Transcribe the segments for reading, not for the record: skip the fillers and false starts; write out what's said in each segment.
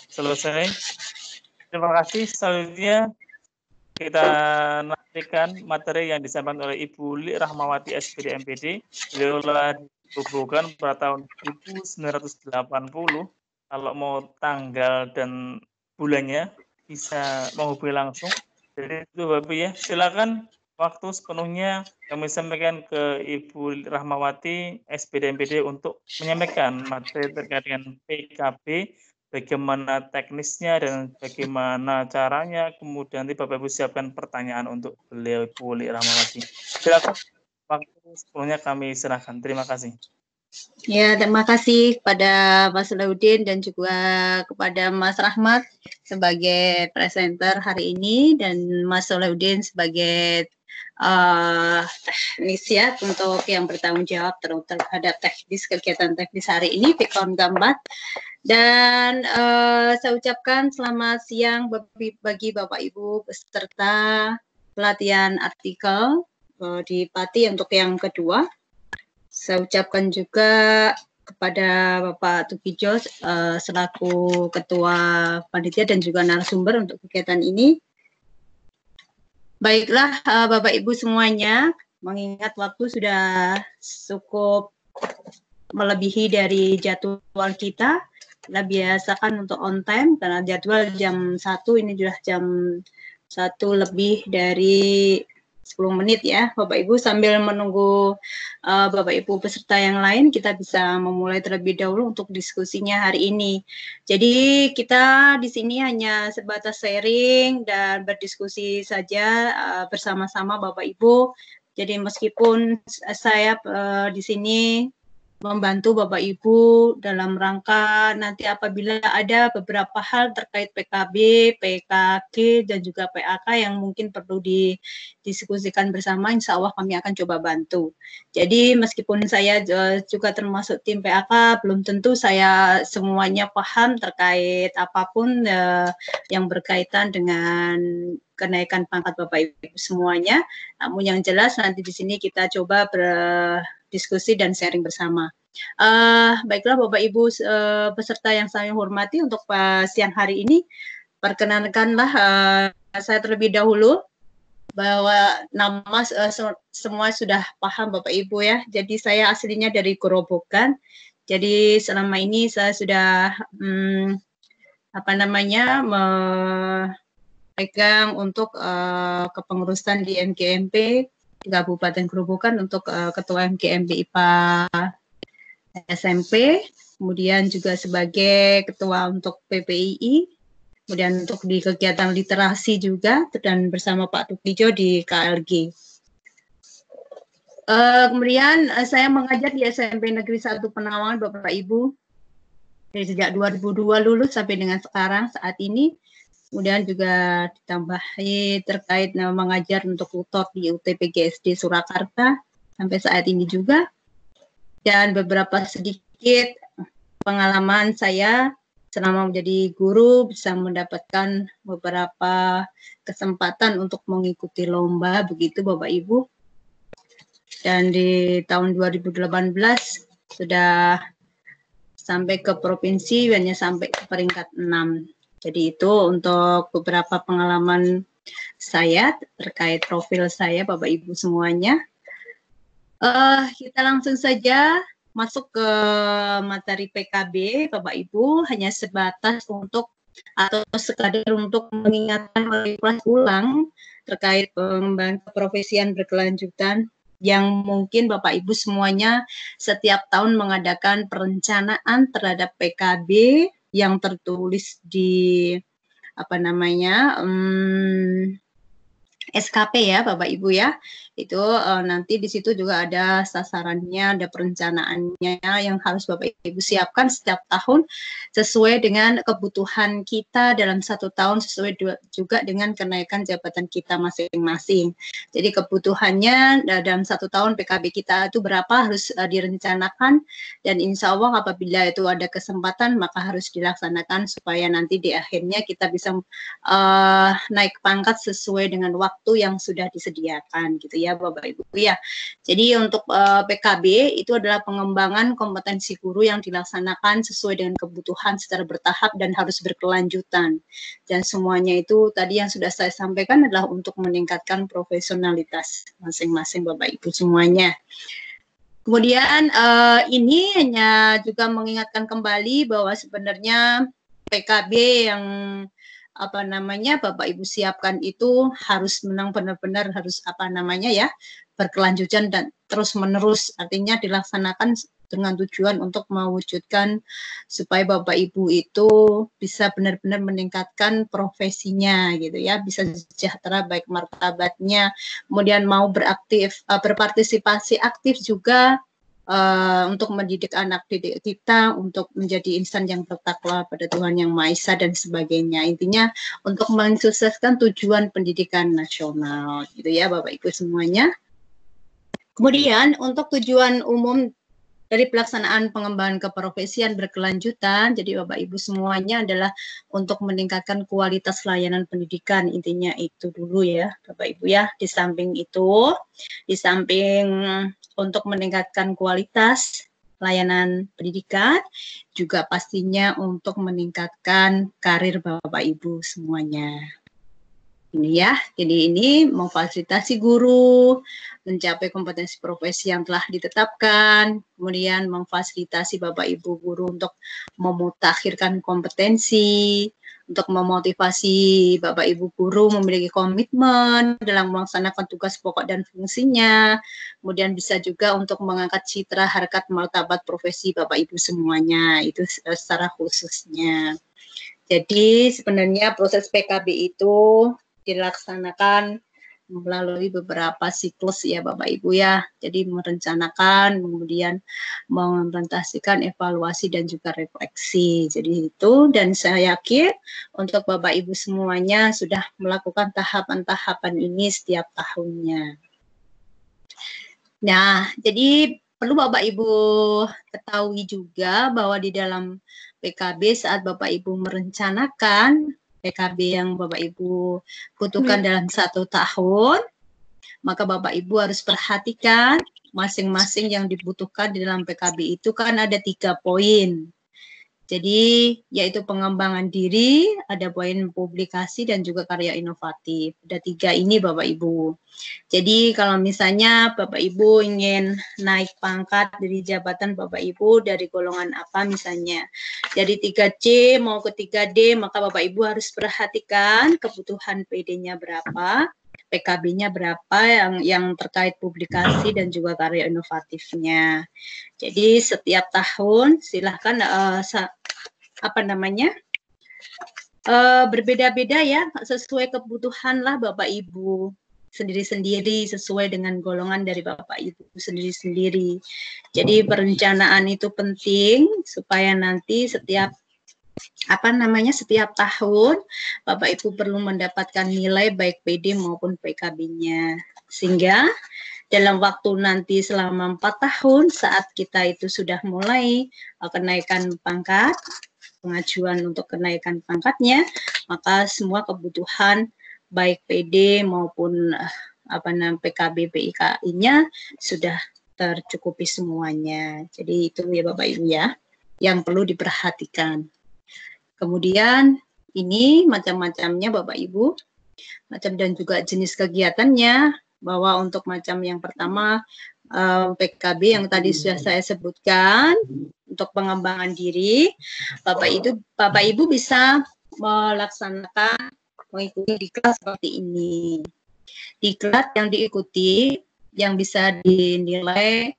selesai. Terima kasih. Selanjutnya kita nantikan materi yang disampaikan oleh Ibu Li Rahmawati SPD MPD. Beliau telah dikukuhkan pada tahun 1980. Kalau mau tanggal dan bulannya bisa menghubungi langsung. Jadi itu Bapak Ibu ya, silakan waktu sepenuhnya kami sampaikan ke Ibu Rahmawati SPD MPD untuk menyampaikan materi terkait dengan PKB, bagaimana teknisnya dan bagaimana caranya. Kemudian nanti Bapak Ibu siapkan pertanyaan untuk beliau Ibu Rahmawati. Silakan, waktu sepenuhnya kami serahkan. Terima kasih. Ya, terima kasih kepada Mas Laudin dan juga kepada Mas Rahmat sebagai presenter hari ini dan Mas Laudin sebagai teknis ya untuk yang bertanggung jawab terhadap teknis kegiatan teknis hari ini Pikon Gambar. Dan saya ucapkan selamat siang bagi Bapak Ibu peserta pelatihan artikel di Pati untuk yang kedua. Saya ucapkan juga kepada Bapak Tukijo selaku Ketua Panitia dan juga narasumber untuk kegiatan ini. Baiklah Bapak Ibu semuanya, mengingat waktu sudah cukup melebihi dari jadwal kita biasakan untuk on time karena jadwal jam 1, ini sudah jam 1 lebih dari 10 menit ya Bapak Ibu. Sambil menunggu Bapak Ibu peserta yang lain, kita bisa memulai terlebih dahulu untuk diskusinya hari ini. Jadi kita di sini hanya sebatas sharing dan berdiskusi saja bersama-sama Bapak Ibu. Jadi meskipun saya di sini membantu Bapak Ibu dalam rangka nanti apabila ada beberapa hal terkait PKB, PKG, dan juga PAK yang mungkin perlu didiskusikan bersama, insya Allah kami akan coba bantu. Jadi meskipun saya juga termasuk tim PAK, belum tentu saya semuanya paham terkait apapun yang berkaitan dengan kenaikan pangkat Bapak Ibu semuanya. Namun yang jelas nanti di sini kita coba berdiskusi dan sharing bersama. Baiklah Bapak Ibu peserta yang saya hormati, untuk siang hari ini perkenankanlah saya terlebih dahulu bahwa nama semua sudah paham Bapak Ibu ya. Jadi saya aslinya dari Gerobokan. Jadi selama ini saya sudah pegang untuk kepengurusan di MGMP di Kabupaten Gerobokan untuk Ketua MGMP IPA SMP, kemudian juga sebagai Ketua untuk PPII, kemudian untuk di kegiatan literasi juga, dan bersama Pak Tukijo di KLG. Kemudian saya mengajar di SMP Negeri 1 Penawangan Bapak Ibu, dari sejak 2002 lulus sampai dengan sekarang saat ini. Kemudian juga ditambahi terkait mengajar untuk tutor di UTPGSD Surakarta sampai saat ini juga. Dan beberapa sedikit pengalaman saya selama menjadi guru, bisa mendapatkan beberapa kesempatan untuk mengikuti lomba begitu Bapak Ibu. Dan di tahun 2018 sudah sampai ke provinsi, hanya sampai ke peringkat 6. Jadi itu untuk beberapa pengalaman saya terkait profil saya Bapak Ibu semuanya. Kita langsung saja masuk ke materi PKB Bapak Ibu, hanya sebatas untuk atau sekadar untuk mengingatkan ulang terkait pengembangan keprofesian berkelanjutan yang mungkin Bapak Ibu semuanya setiap tahun mengadakan perencanaan terhadap PKB yang tertulis di SKP ya Bapak Ibu ya. Itu nanti di situ juga ada sasarannya, ada perencanaannya yang harus Bapak Ibu siapkan setiap tahun sesuai dengan kebutuhan kita dalam 1 tahun, sesuai juga dengan kenaikan jabatan kita masing-masing. Jadi kebutuhannya dalam 1 tahun PKB kita itu berapa harus direncanakan, dan insya Allah apabila itu ada kesempatan maka harus dilaksanakan supaya nanti di akhirnya kita bisa naik pangkat sesuai dengan waktu waktu yang sudah disediakan gitu ya Bapak Ibu ya. Jadi untuk PKB itu adalah pengembangan kompetensi guru yang dilaksanakan sesuai dengan kebutuhan secara bertahap dan harus berkelanjutan. Dan semuanya itu tadi yang sudah saya sampaikan adalah untuk meningkatkan profesionalitas masing-masing Bapak Ibu semuanya. Kemudian ini hanya juga mengingatkan kembali bahwa sebenarnya PKB yang apa namanya Bapak Ibu siapkan itu harus menang benar-benar harus apa namanya ya berkelanjutan dan terus menerus, artinya dilaksanakan dengan tujuan untuk mewujudkan supaya Bapak Ibu itu bisa benar-benar meningkatkan profesinya gitu ya, bisa sejahtera baik martabatnya, kemudian mau berpartisipasi aktif juga untuk mendidik anak didik kita untuk menjadi insan yang bertakwa pada Tuhan Yang Maha Esa dan sebagainya. Intinya untuk mensukseskan tujuan pendidikan nasional gitu ya Bapak Ibu semuanya. Kemudian untuk tujuan umum dari pelaksanaan pengembangan keprofesian berkelanjutan, jadi Bapak Ibu semuanya adalah untuk meningkatkan kualitas layanan pendidikan, intinya itu dulu ya Bapak Ibu ya. Di samping itu, di samping untuk meningkatkan kualitas layanan pendidikan, juga pastinya untuk meningkatkan karir Bapak Ibu semuanya. Ini ya, jadi ini memfasilitasi guru mencapai kompetensi profesi yang telah ditetapkan, kemudian memfasilitasi Bapak Ibu guru untuk memutakhirkan kompetensi, untuk memotivasi Bapak Ibu guru memiliki komitmen dalam melaksanakan tugas pokok dan fungsinya, kemudian bisa juga untuk mengangkat citra harkat martabat profesi Bapak Ibu semuanya, itu secara khususnya. Jadi sebenarnya proses PKB itu dilaksanakan melalui beberapa siklus ya Bapak Ibu ya. Jadi merencanakan, kemudian mengimplementasikan evaluasi dan juga refleksi. Jadi itu, dan saya yakin untuk Bapak Ibu semuanya sudah melakukan tahapan-tahapan ini setiap tahunnya. Nah, jadi perlu Bapak Ibu ketahui juga bahwa di dalam PKB saat Bapak Ibu merencanakan PKB yang Bapak Ibu butuhkan dalam 1 tahun, maka Bapak Ibu harus perhatikan masing-masing yang dibutuhkan di dalam PKB itu kan ada 3 poin. Jadi yaitu pengembangan diri, ada poin publikasi dan juga karya inovatif. Ada 3 ini Bapak Ibu. Jadi kalau misalnya Bapak Ibu ingin naik pangkat dari jabatan Bapak Ibu dari golongan apa misalnya, dari 3C mau ke 3D, maka Bapak Ibu harus perhatikan kebutuhan PD-nya berapa, PKB-nya berapa yang terkait publikasi dan juga karya inovatifnya. Jadi setiap tahun silahkan berbeda-beda ya, sesuai kebutuhan lah Bapak Ibu sendiri-sendiri, sesuai dengan golongan dari Bapak Ibu sendiri-sendiri. Jadi perencanaan itu penting supaya nanti setiap tahun Bapak Ibu perlu mendapatkan nilai baik PD maupun PKB-nya, sehingga dalam waktu nanti selama 4 tahun saat kita itu sudah mulai kenaikan pangkat, pengajuan untuk kenaikan pangkatnya, maka semua kebutuhan baik PD maupun PKB PIKI-nya sudah tercukupi semuanya. Jadi itu ya Bapak Ibu ya yang perlu diperhatikan. Kemudian ini macam-macamnya Bapak Ibu, macam dan juga jenis kegiatannya, bahwa untuk macam yang pertama PKB yang tadi sudah saya sebutkan untuk pengembangan diri, Bapak Ibu bisa melaksanakan mengikuti diklat seperti ini. Diklat yang diikuti yang bisa dinilai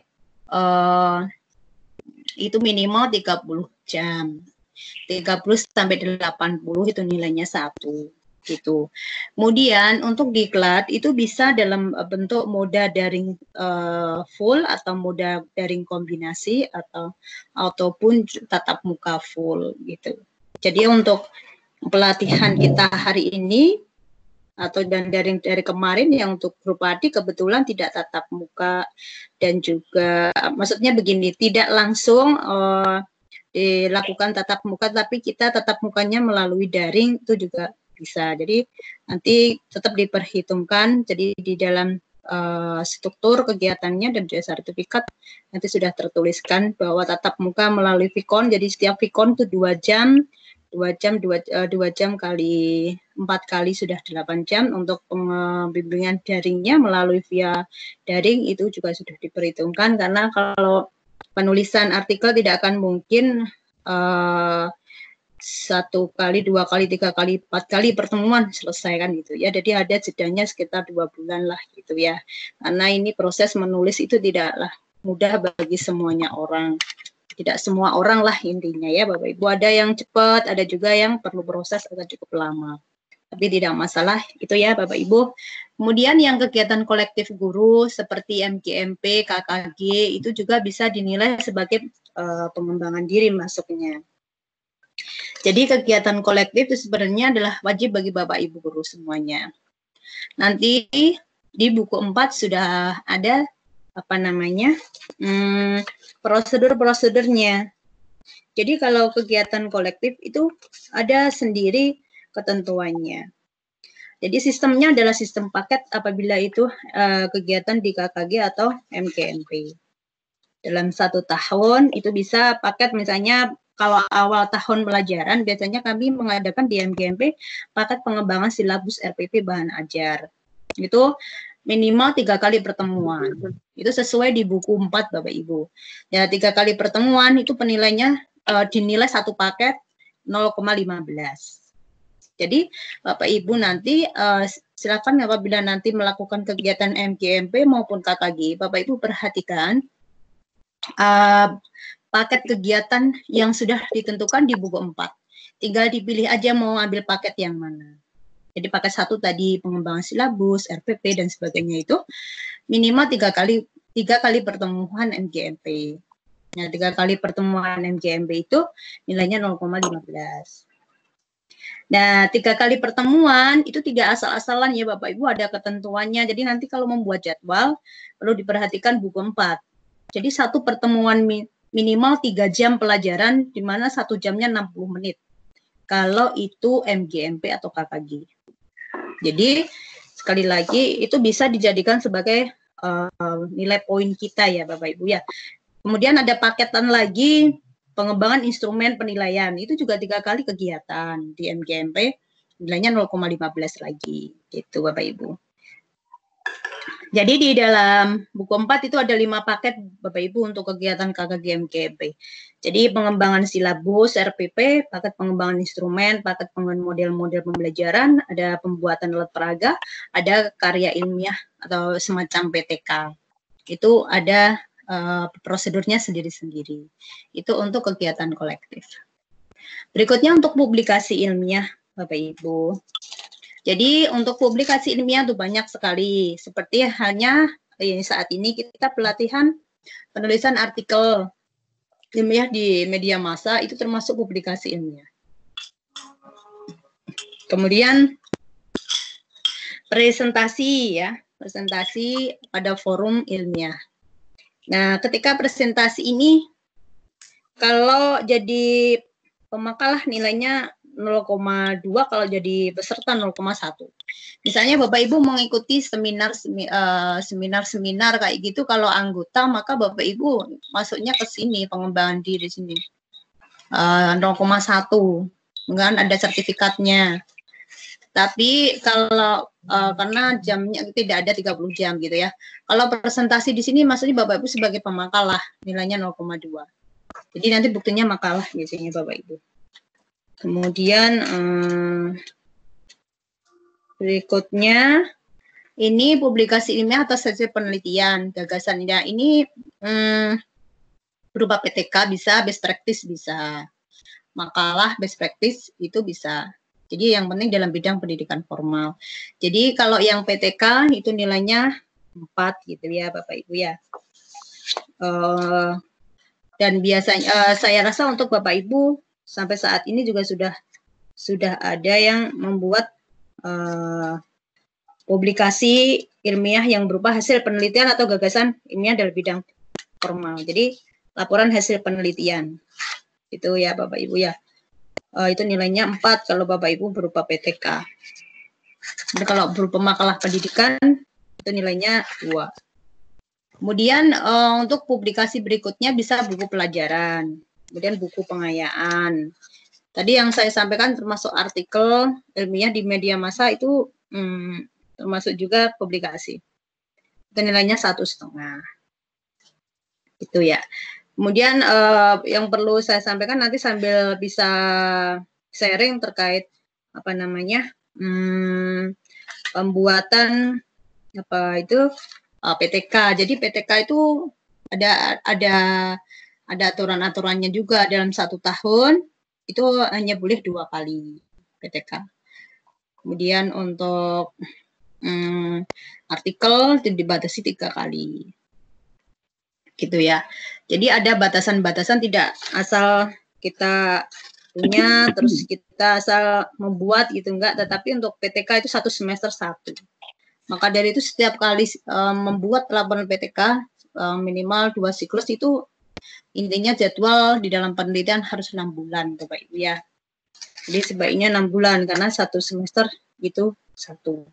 itu minimal 30 jam. 30 sampai 80 itu nilainya 1 gitu. Kemudian untuk diklat itu bisa dalam bentuk moda daring full atau moda daring kombinasi ataupun tatap muka full gitu. Jadi untuk pelatihan kita hari ini atau dari kemarin yang untuk grup adik kebetulan tidak tatap muka, dan juga maksudnya begini, tidak langsung dilakukan tatap muka, tapi kita tatap mukanya melalui daring, itu juga bisa. Jadi nanti tetap diperhitungkan. Jadi di dalam struktur kegiatannya dan juga sertifikat nanti sudah tertuliskan bahwa tatap muka melalui Vicon. Jadi setiap Vicon itu 2 jam, 2 jam kali 4 kali sudah 8 jam. Untuk pembimbingan daringnya melalui via daring itu juga sudah diperhitungkan, karena kalau penulisan artikel tidak akan mungkin 1 kali, 2 kali, 3 kali, 4 kali pertemuan selesai kan gitu ya. Jadi ada jedanya sekitar 2 bulan lah gitu ya. Karena ini proses menulis itu tidaklah mudah bagi semuanya orang. Tidak semua orang lah intinya ya Bapak Ibu. Ada yang cepat, ada juga yang perlu proses agak cukup lama. Tapi tidak masalah itu ya Bapak Ibu. Kemudian yang kegiatan kolektif guru seperti MGMP, KKG itu juga bisa dinilai sebagai pengembangan diri masuknya. Jadi kegiatan kolektif itu sebenarnya adalah wajib bagi Bapak Ibu guru semuanya. Nanti di buku 4 sudah ada prosedur-prosedurnya. Jadi kalau kegiatan kolektif itu ada sendiri ketentuannya. Jadi sistemnya adalah sistem paket apabila itu kegiatan di KKG atau MGMP. Dalam 1 tahun itu bisa paket, misalnya kalau awal tahun pelajaran biasanya kami mengadakan di MGMP paket pengembangan silabus RPP bahan ajar. Itu minimal 3 kali pertemuan. Itu sesuai di buku 4 Bapak Ibu. Ya 3 kali pertemuan itu penilainya dinilai 1 paket 0,15. Jadi Bapak Ibu nanti silakan apabila nanti melakukan kegiatan MGMP maupun KKG, Bapak Ibu perhatikan paket kegiatan yang sudah ditentukan di buku 4. Tinggal dipilih aja mau ambil paket yang mana. Jadi paket 1 tadi pengembangan silabus, RPP dan sebagainya itu minimal 3 kali pertemuan MGMP. Nah, 3 kali pertemuan MGMP itu nilainya 0,15. Nah, 3 kali pertemuan itu tidak asal-asalan ya Bapak Ibu, ada ketentuannya. Jadi nanti kalau membuat jadwal perlu diperhatikan buku 4. Jadi 1 pertemuan minimal 3 jam pelajaran, di mana 1 jamnya 60 menit. Kalau itu MGMP atau KKG. Jadi sekali lagi itu bisa dijadikan sebagai nilai poin kita ya Bapak Ibu ya. Kemudian ada paketan lagi pengembangan instrumen penilaian. Itu juga 3 kali kegiatan di MGMP, nilainya 0,15 lagi. Gitu Bapak Ibu. Jadi di dalam buku 4 itu ada 5 paket Bapak Ibu untuk kegiatan KKG MGMP. Jadi pengembangan silabus RPP, paket pengembangan instrumen, paket pengembangan model-model pembelajaran, ada pembuatan alat peraga, ada karya ilmiah atau semacam PTK. Itu ada prosedurnya sendiri-sendiri. Itu untuk kegiatan kolektif. Berikutnya untuk publikasi ilmiah Bapak Ibu. Jadi untuk publikasi ilmiah itu banyak sekali. Seperti halnya saat ini kita pelatihan penulisan artikel ilmiah di media massa, itu termasuk publikasi ilmiah. Kemudian presentasi ya, presentasi pada forum ilmiah. Nah, ketika presentasi ini kalau jadi pemakalah nilainya 0,2, kalau jadi peserta 0,1. Misalnya Bapak Ibu mengikuti seminar kayak gitu, kalau anggota maka Bapak Ibu masuknya ke sini pengembangan diri sini 0,1, kan ada sertifikatnya. Tapi kalau karena jamnya tidak ada 30 jam gitu ya. Kalau presentasi di sini maksudnya Bapak Ibu sebagai pemakalah nilainya 0,2. Jadi nanti buktinya makalah biasanya Bapak Ibu. Kemudian berikutnya ini publikasi ilmiah atas hasil penelitian gagasan. Ya, ini berupa PTK bisa, best practice bisa, makalah best practice itu bisa. Jadi yang penting dalam bidang pendidikan formal. Jadi kalau yang PTK itu nilainya 4 gitu ya Bapak Ibu ya. Dan biasanya saya rasa untuk Bapak Ibu sampai saat ini juga sudah ada yang membuat publikasi ilmiah yang berupa hasil penelitian atau gagasan ilmiah dalam bidang formal. Jadi laporan hasil penelitian itu ya Bapak Ibu ya. itu nilainya 4 kalau Bapak Ibu berupa PTK. Dan kalau berupa makalah pendidikan itu nilainya 2. Kemudian untuk publikasi berikutnya bisa buku pelajaran, kemudian buku pengayaan. Tadi yang saya sampaikan termasuk artikel ilmiah di media massa itu termasuk juga publikasi. Itu nilainya 1,5. Itu ya. Kemudian yang perlu saya sampaikan nanti sambil bisa sharing terkait apa namanya pembuatan apa itu PTK. Jadi PTK itu ada aturan-aturannya juga. Dalam 1 tahun itu hanya boleh 2 kali PTK. Kemudian untuk artikel itu dibatasi 3 kali. Gitu ya. Jadi ada batasan-batasan, tidak asal kita punya terus kita asal membuat gitu enggak, tetapi untuk PTK itu 1 semester 1. Maka dari itu setiap kali membuat laporan PTK minimal 2 siklus itu intinya jadwal di dalam penelitian harus 6 bulan Bapak Ibu ya. Jadi sebaiknya 6 bulan karena 1 semester itu 1.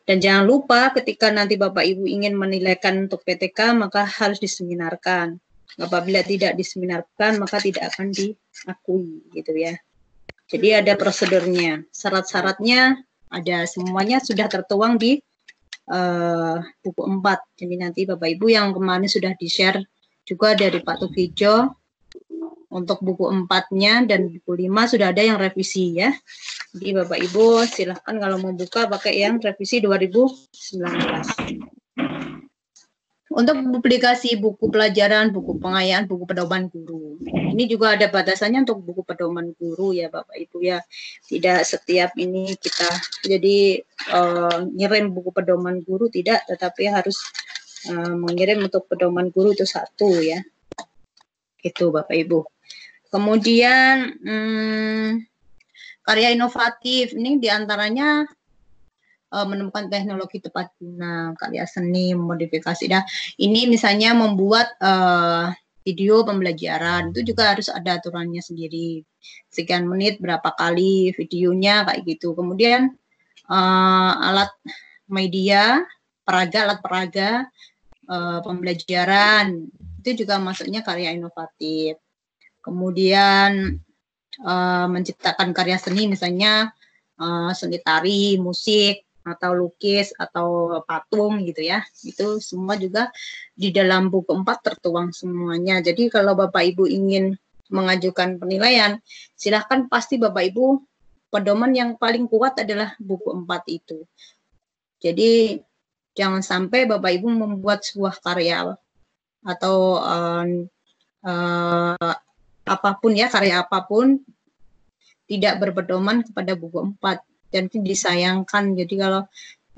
Dan jangan lupa ketika nanti Bapak Ibu ingin menilaikan untuk PTK maka harus diseminarkan. Apabila tidak diseminarkan maka tidak akan diakui gitu ya. Jadi ada prosedurnya, syarat-syaratnya ada, semuanya sudah tertuang di buku 4. Jadi nanti Bapak Ibu yang kemarin sudah di-share juga dari Pak Tugijo untuk buku 4-nya dan buku 5 sudah ada yang revisi ya. Jadi Bapak Ibu silahkan kalau mau buka pakai yang revisi 2019. Untuk publikasi buku pelajaran, buku pengayaan, buku pedoman guru. Ini juga ada batasannya untuk buku pedoman guru ya Bapak Ibu ya. Tidak setiap ini kita jadi ngirim buku pedoman guru tidak, tetapi harus mengirim untuk pedoman guru itu 1 ya. Itu Bapak Ibu. Kemudian karya inovatif ini diantaranya menemukan teknologi tepat guna, karya seni, modifikasi. Nah, ini misalnya membuat video pembelajaran, itu juga harus ada aturannya sendiri. Sekian menit, berapa kali videonya, kayak gitu. Kemudian alat media, alat peraga, pembelajaran, itu juga masuknya karya inovatif. Kemudian menciptakan karya seni, misalnya seni tari, musik, atau lukis atau patung gitu ya, itu semua juga di dalam buku 4 tertuang semuanya. Jadi kalau Bapak Ibu ingin mengajukan penilaian, silahkan pasti Bapak Ibu pedoman yang paling kuat adalah buku 4 itu. Jadi jangan sampai Bapak Ibu membuat sebuah karya atau apapun ya, karya apapun tidak berpedoman kepada buku 4. Dan itu disayangkan. Jadi kalau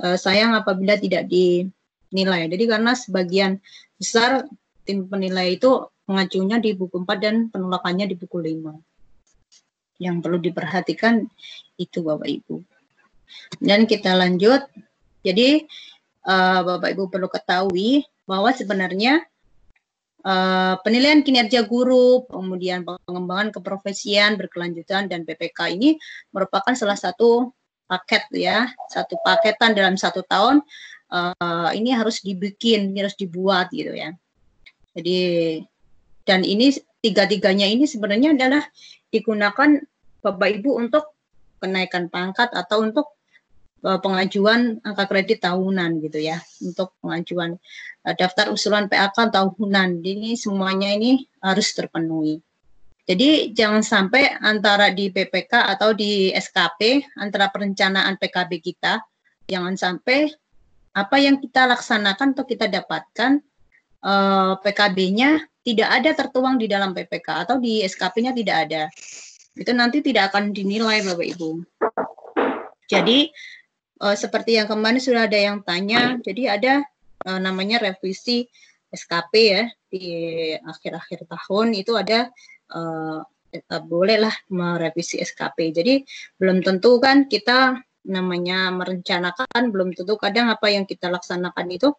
sayang apabila tidak dinilai. Jadi karena sebagian besar tim penilai itu mengajunya di buku 4 dan penolakannya di buku 5. Yang perlu diperhatikan itu Bapak Ibu. Dan kita lanjut. Jadi Bapak Ibu perlu ketahui bahwa sebenarnya penilaian kinerja guru, kemudian pengembangan keprofesian berkelanjutan dan PPK ini merupakan salah satu paket ya, satu paketan dalam 1 tahun. Ini harus dibuat gitu ya. Jadi dan ini 3-tiganya ini sebenarnya adalah digunakan Bapak Ibu untuk kenaikan pangkat atau untuk pengajuan angka kredit tahunan gitu ya, untuk pengajuan daftar usulan PAK tahunan. Ini semuanya ini harus terpenuhi. Jadi jangan sampai antara di PPK atau di SKP, antara perencanaan PKB kita, jangan sampai apa yang kita laksanakan atau kita dapatkan PKB-nya tidak ada tertuang di dalam PPK atau di SKP-nya tidak ada. Itu nanti tidak akan dinilai Bapak Ibu. Jadi seperti yang kemarin sudah ada yang tanya, jadi ada namanya revisi SKP ya, di akhir-akhir tahun itu ada bolehlah merevisi SKP. Jadi belum tentu kan kita namanya merencanakan, belum tentu kadang apa yang kita laksanakan itu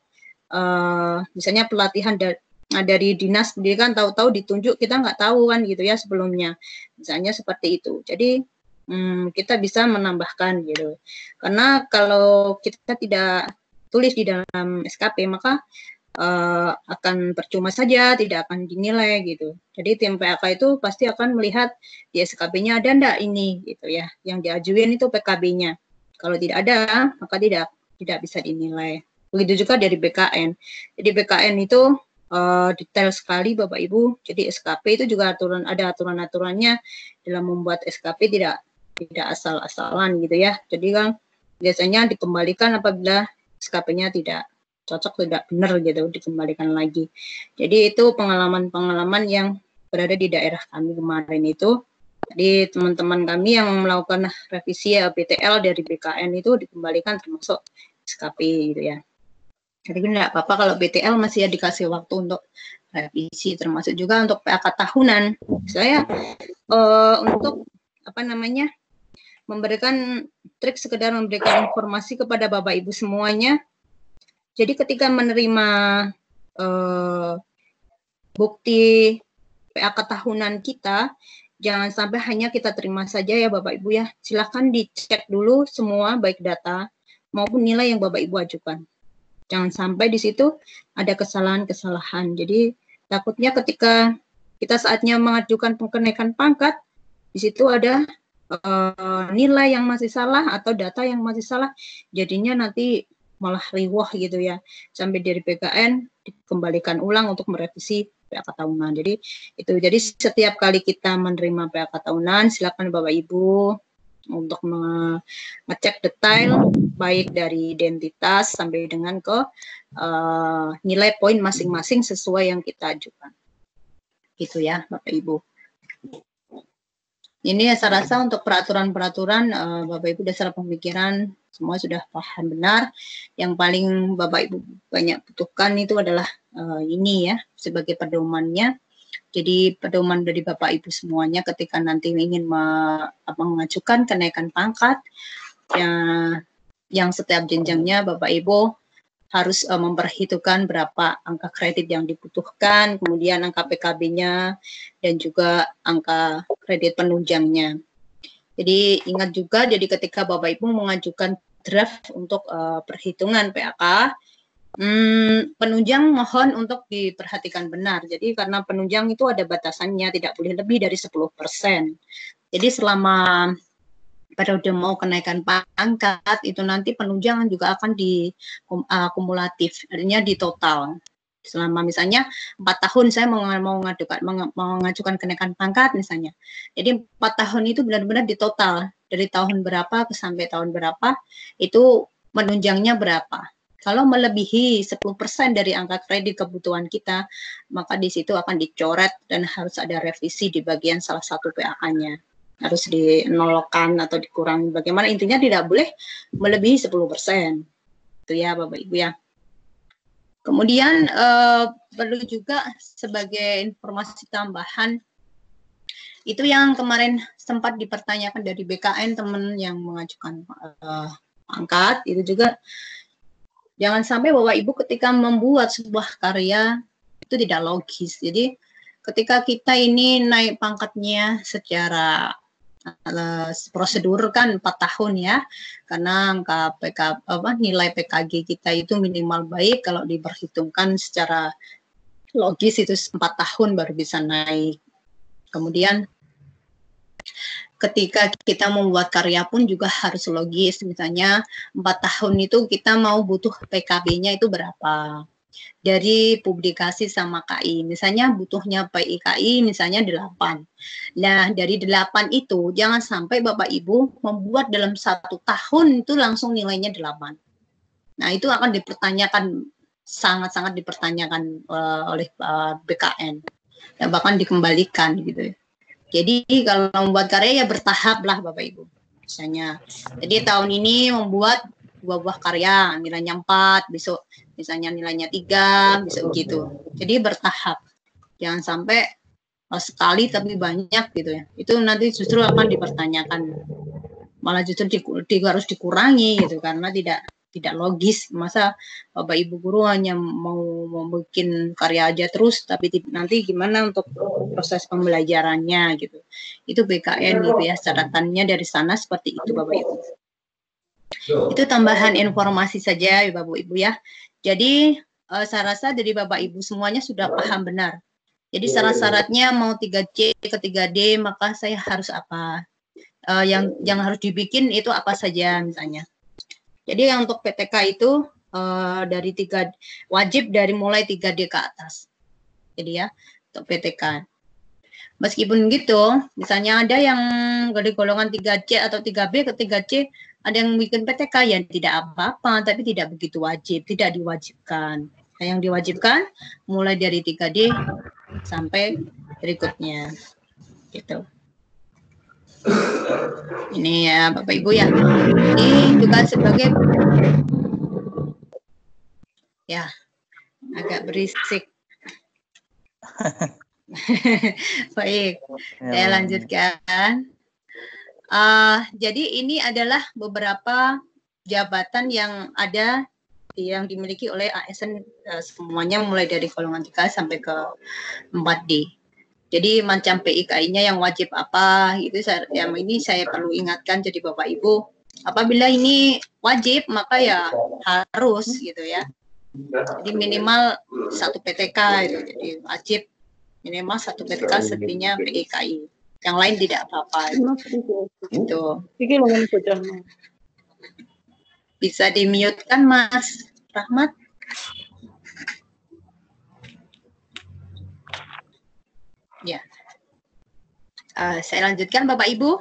misalnya pelatihan dari dinas pendidikan tahu-tahu ditunjuk, kita nggak tahu kan gitu ya sebelumnya, misalnya seperti itu. Jadi kita bisa menambahkan gitu, karena kalau kita tidak tulis di dalam SKP maka akan percuma saja, tidak akan dinilai gitu. Jadi tim PAK itu pasti akan melihat di SKP-nya ada enggak ini gitu ya, yang diajuin itu PKB-nya. Kalau tidak ada maka tidak bisa dinilai. Begitu juga dari BKN. Jadi BKN itu detail sekali Bapak Ibu. Jadi SKP itu juga ada aturan-aturannya dalam membuat SKP, tidak asal-asalan gitu ya. Jadi kan biasanya dikembalikan apabila SKP-nya tidak cocok, tidak benar gitu, dikembalikan lagi. Jadi itu pengalaman-pengalaman yang berada di daerah kami kemarin itu. Jadi teman-teman kami yang melakukan revisi BTL dari BKN itu dikembalikan termasuk SKP gitu ya. Jadi tidak apa-apa kalau BTL masih dikasih waktu untuk revisi, termasuk juga untuk PAK tahunan. Saya untuk memberikan trik, sekedar memberikan informasi kepada Bapak Ibu semuanya. Jadi ketika menerima bukti PAK tahunan kita, jangan sampai hanya kita terima saja ya Bapak Ibu ya. Silakan dicek dulu semua, baik data maupun nilai yang Bapak Ibu ajukan. Jangan sampai di situ ada kesalahan-kesalahan. Jadi takutnya ketika kita saatnya mengajukan kenaikan pangkat, di situ ada nilai yang masih salah atau data yang masih salah, jadinya nanti malah riwah gitu ya. Sampai dari BKN dikembalikan ulang untuk merevisi PAK tahunan. Jadi itu, jadi setiap kali kita menerima PAK tahunan, silakan Bapak Ibu untuk mengecek detail baik dari identitas sampai dengan ke nilai poin masing-masing sesuai yang kita ajukan. Gitu ya Bapak Ibu. Ini saya rasa untuk peraturan-peraturan Bapak Ibu dasar pemikiran semua sudah paham benar. Yang paling Bapak Ibu banyak butuhkan itu adalah ini ya sebagai pedomannya. Jadi pedoman dari Bapak Ibu semuanya ketika nanti ingin mengajukan kenaikan pangkat yang setiap jenjangnya Bapak Ibu harus memperhitungkan berapa angka kredit yang dibutuhkan, kemudian angka PKB-nya, dan juga angka kredit penunjangnya. Jadi ingat juga, jadi ketika Bapak Ibu mengajukan draft untuk perhitungan PAK, penunjang mohon untuk diperhatikan benar. Jadi karena penunjang itu ada batasannya, tidak boleh lebih dari 10%. Jadi selama periode mau kenaikan pangkat itu nanti penunjangan juga akan kumulatif, artinya di total. Selama misalnya 4 tahun saya mau mengajukan kenaikan pangkat misalnya. Jadi 4 tahun itu benar-benar di total, dari tahun berapa sampai tahun berapa itu menunjangnya berapa. Kalau melebihi 10% dari angka kredit kebutuhan kita, maka di situ akan dicoret dan harus ada revisi di bagian salah satu PAK-nya. Harus dinolkan atau dikurangi. Bagaimana, intinya tidak boleh melebihi 10%. Itu ya Bapak Ibu ya. Kemudian perlu juga sebagai informasi tambahan, itu yang kemarin sempat dipertanyakan dari BKN teman yang mengajukan pangkat, itu juga jangan sampai Bapak Ibu ketika membuat sebuah karya itu tidak logis. Jadi ketika kita ini naik pangkatnya secara prosedur kan 4 tahun ya, karena angka nilai PKG kita itu minimal baik, kalau diperhitungkan secara logis itu 4 tahun baru bisa naik. Kemudian ketika kita membuat karya pun juga harus logis, misalnya 4 tahun itu kita mau butuh PKB-nya itu berapa. Dari publikasi sama KI, misalnya butuhnya PIKI misalnya 8. Nah, dari 8 itu jangan sampai Bapak Ibu membuat dalam 1 tahun itu langsung nilainya 8. Nah, itu akan dipertanyakan, sangat-sangat dipertanyakan oleh BKN. Dan bahkan dikembalikan gitu. Jadi kalau membuat karya ya bertahap lah Bapak Ibu. Misalnya, jadi tahun ini membuat 2 buah karya, nilainya 4, besok misalnya nilainya 3, besok gitu. Jadi bertahap. Jangan sampai sekali tapi banyak gitu ya. Itu nanti justru akan dipertanyakan. Malah justru harus dikurangi gitu karena tidak tidak logis. Masa Bapak Ibu guru hanya mau bikin karya aja terus, tapi nanti gimana untuk proses pembelajarannya gitu. Itu BKN gitu ya, catatannya dari sana seperti itu Bapak Ibu. Itu tambahan informasi saja ya Bapak Ibu ya. Jadi saya rasa dari Bapak Ibu semuanya sudah paham benar. Jadi syarat-syaratnya mau 3C ke 3D, maka saya harus apa? Yang harus dibikin itu apa saja misalnya. Jadi yang untuk PTK itu dari wajib dari mulai 3D ke atas. Jadi ya untuk PTK. Meskipun gitu, misalnya ada yang dari golongan 3C atau 3B ke 3C, ada yang bikin PTK ya tidak apa-apa, tapi tidak begitu wajib, tidak diwajibkan. Nah, yang diwajibkan mulai dari 3D sampai berikutnya. Gitu. Ini ya Bapak Ibu ya. Ini juga sebagai ya agak berisik. Baik, saya lanjutkan. Jadi ini adalah beberapa jabatan yang ada yang dimiliki oleh ASN semuanya mulai dari golongan 3 sampai ke 4D. Jadi macam PIKI-nya yang wajib apa itu yang ini saya perlu ingatkan jadi Bapak Ibu. Apabila ini wajib maka ya harus gitu ya. Jadi minimal 1 PTK itu. Jadi wajib minimal 1 PTK sepertinya PIKI. Yang lain tidak apa-apa. Itu. Bisa di-mute kan Mas Rahmat? Ya. Saya lanjutkan Bapak Ibu.